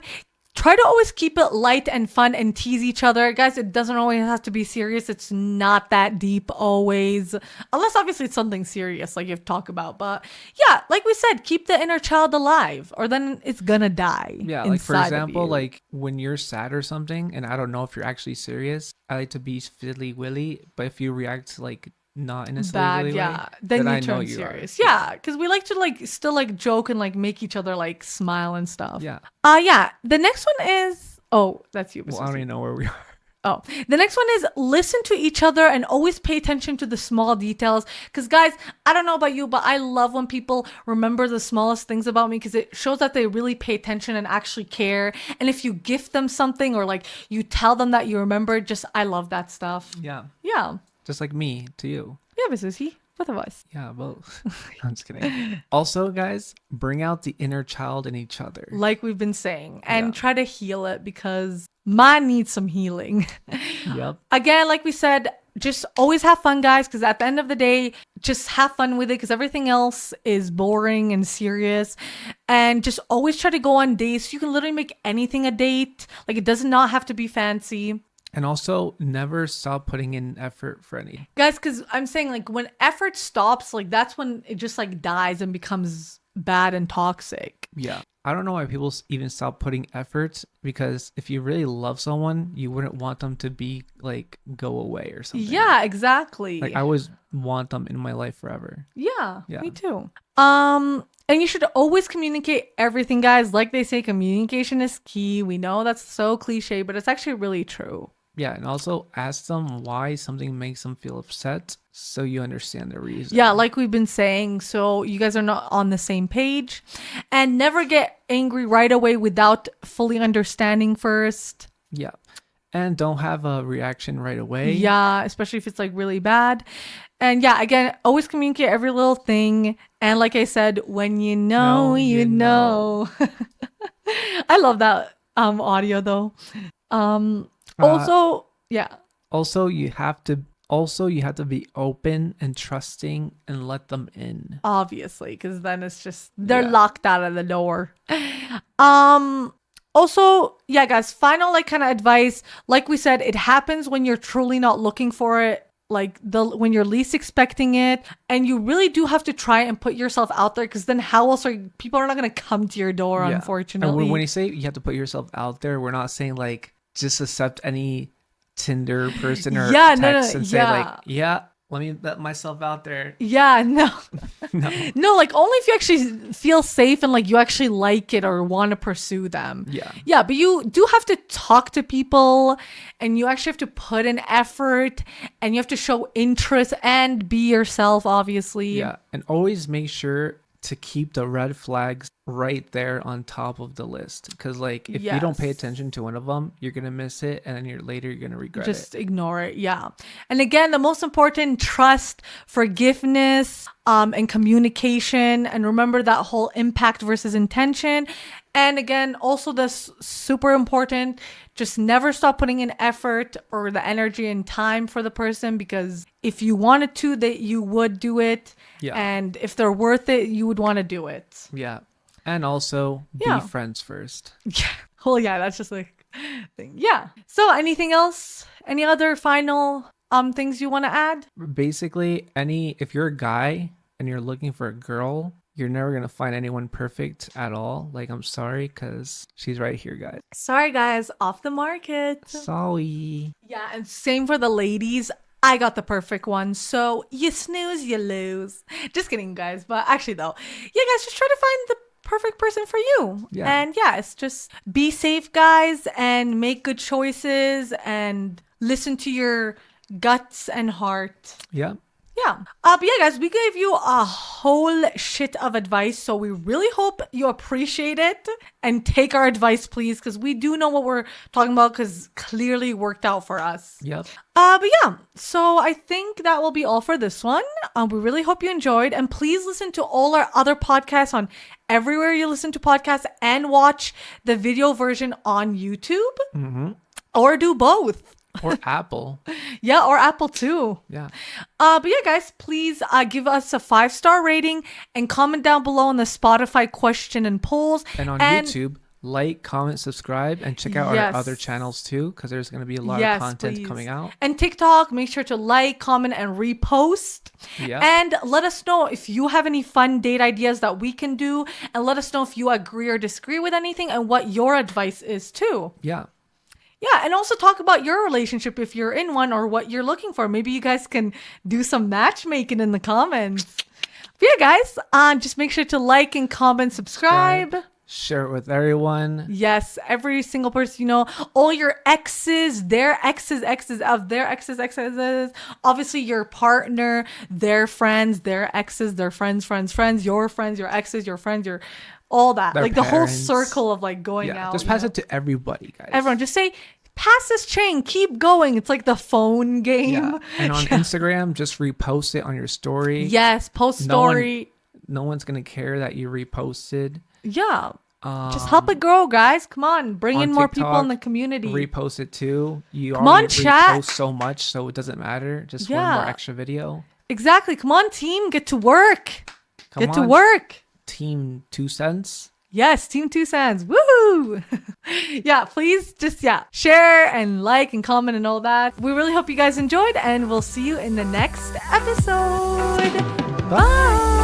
try to always keep it light and fun and tease each other. Guys, it doesn't always have to be serious. It's not that deep always. Unless obviously it's something serious like you have to talk about. But yeah, like we said, keep the inner child alive or then it's gonna die. Yeah, like for inside of example, you. like when you're sad or something, and I don't know if you're actually serious, I like to be fiddly willy, but if you react like not in a silly bad, willy yeah. way, Then you I know turn you are. serious. Yeah, because we like to like still like joke and like make each other like smile and stuff. Yeah. Yeah. The next one is that's you. Well, Mrs. I don't C. even know where we are. Oh, the next one is listen to each other and always pay attention to the small details. Because, guys, I don't know about you, but I love when people remember the smallest things about me because it shows that they really pay attention and actually care. And if you gift them something or like you tell them that you remember, just I love that stuff. Yeah. Yeah. Just like me to you. Yeah, Miss Susie. Both of us. Yeah, both. I'm just kidding. Also, guys, bring out the inner child in each other. Like we've been saying. And Yeah. try to heal it because mine needs some healing. Yep. Again, like we said, just always have fun, guys, because at the end of the day, just have fun with it because everything else is boring and serious. And just always try to go on dates. You can literally make anything a date. Like, it does not have to be fancy. And also, never stop putting in effort for any. Guys, because I'm saying, like, when effort stops, like, that's when it just, like, dies and becomes bad and toxic. Yeah. I don't know why people even stop putting effort because if you really love someone, you wouldn't want them to be like go away or something. Yeah, exactly. Like I always want them in my life forever. Yeah, Yeah. me too. And you should always communicate everything, guys. Like they say, communication is key. We know that's so cliche, but it's actually really true. Yeah, and also ask them why something makes them feel upset so you understand the reason. Yeah, like we've been saying, so you guys are not on the same page. And never get angry right away without fully understanding first. Yeah. And don't have a reaction right away. Yeah, especially if it's like really bad. And yeah, again, always communicate every little thing. And like I said, when you know, you know. I love that audio though. Also, yeah. Also, you have to be open and trusting and let them in. Obviously, because then it's just they're Yeah. locked out of the door. Also, yeah, guys, final like kind of advice. Like we said, it happens when you're truly not looking for it. like when you're least expecting it, and you really do have to try and put yourself out there, because then how else are people are not going to come to your door, unfortunately. And when you say you have to put yourself out there, we're not saying like just accept any Tinder person or text and say like, yeah, let me let myself out there. Yeah, no. No. Like only if you actually feel safe and like you actually like it or want to pursue them. Yeah, but you do have to talk to people, and you actually have to put in effort, and you have to show interest and be yourself, obviously. Yeah, and always make sure to keep the red flags right there on top of the list, because like if you don't pay attention to one of them, you're gonna miss it, and then you're gonna regret it. Just ignore it. Yeah. And again, the most important, trust, forgiveness, and communication, and remember that whole impact versus intention. And again, also this super important, just never stop putting in effort or the energy and time for the person, because if you wanted to, that you would do it. And if they're worth it, you would want to do it. And also be friends first. Well, that's just like thing. So anything else? Any other final things you want to add? Basically, if you're a guy and you're looking for a girl, you're never going to find anyone perfect at all. Like, I'm sorry, because she's right here, guys. Sorry, guys. Off the market. Sorry. Yeah, and same for the ladies. I got the perfect one. So you snooze, you lose. Just kidding, guys. But actually, though, guys, just try to find the perfect person for you. And it's just be safe, guys, and make good choices and listen to your guts and heart. But guys, we gave you a whole shit of advice, so we really hope you appreciate it and take our advice, please, because we do know what we're talking about, because clearly worked out for us. So I think that will be all for this one. We really hope you enjoyed, and please listen to all our other podcasts on everywhere you listen to podcasts, and watch the video version on YouTube, or do both. Or Apple. Or Apple too. But guys, please give us a 5-star rating and comment down below on the Spotify question and polls. And on YouTube, like, comment, subscribe, and check out our other channels too, because there's going to be a lot of content coming out. And TikTok, make sure to like, comment, and repost. And let us know if you have any fun date ideas that we can do, and let us know if you agree or disagree with anything, and what your advice is too. And also talk about your relationship if you're in one, or what you're looking for. Maybe you guys can do some matchmaking in the comments. But guys, just make sure to like and comment, subscribe. Share it with everyone. Yes, every single person you know. All your exes, their exes of their exes. Obviously, your partner, their friends, their exes, their friends, your friends, your exes, your friends, your... all that, their like parents. The whole circle of like going out. Just pass it to everybody, guys. Everyone, just say, pass this chain, keep going. It's like the phone game. And on Instagram, just repost it on your story. Yes, post story. No one's gonna care that you reposted. Just help it grow, guys. Come on, bring in more people in the community. Repost it too. Come on, chat. Repost so much, so it doesn't matter. Just one more extra video. Exactly. Come on, team, get to work. Come on. To work. Team 2 cents. Yes, Team 2 cents. Woo! Please just share and like and comment and all that. We really hope you guys enjoyed, and we'll see you in the next episode. Bye.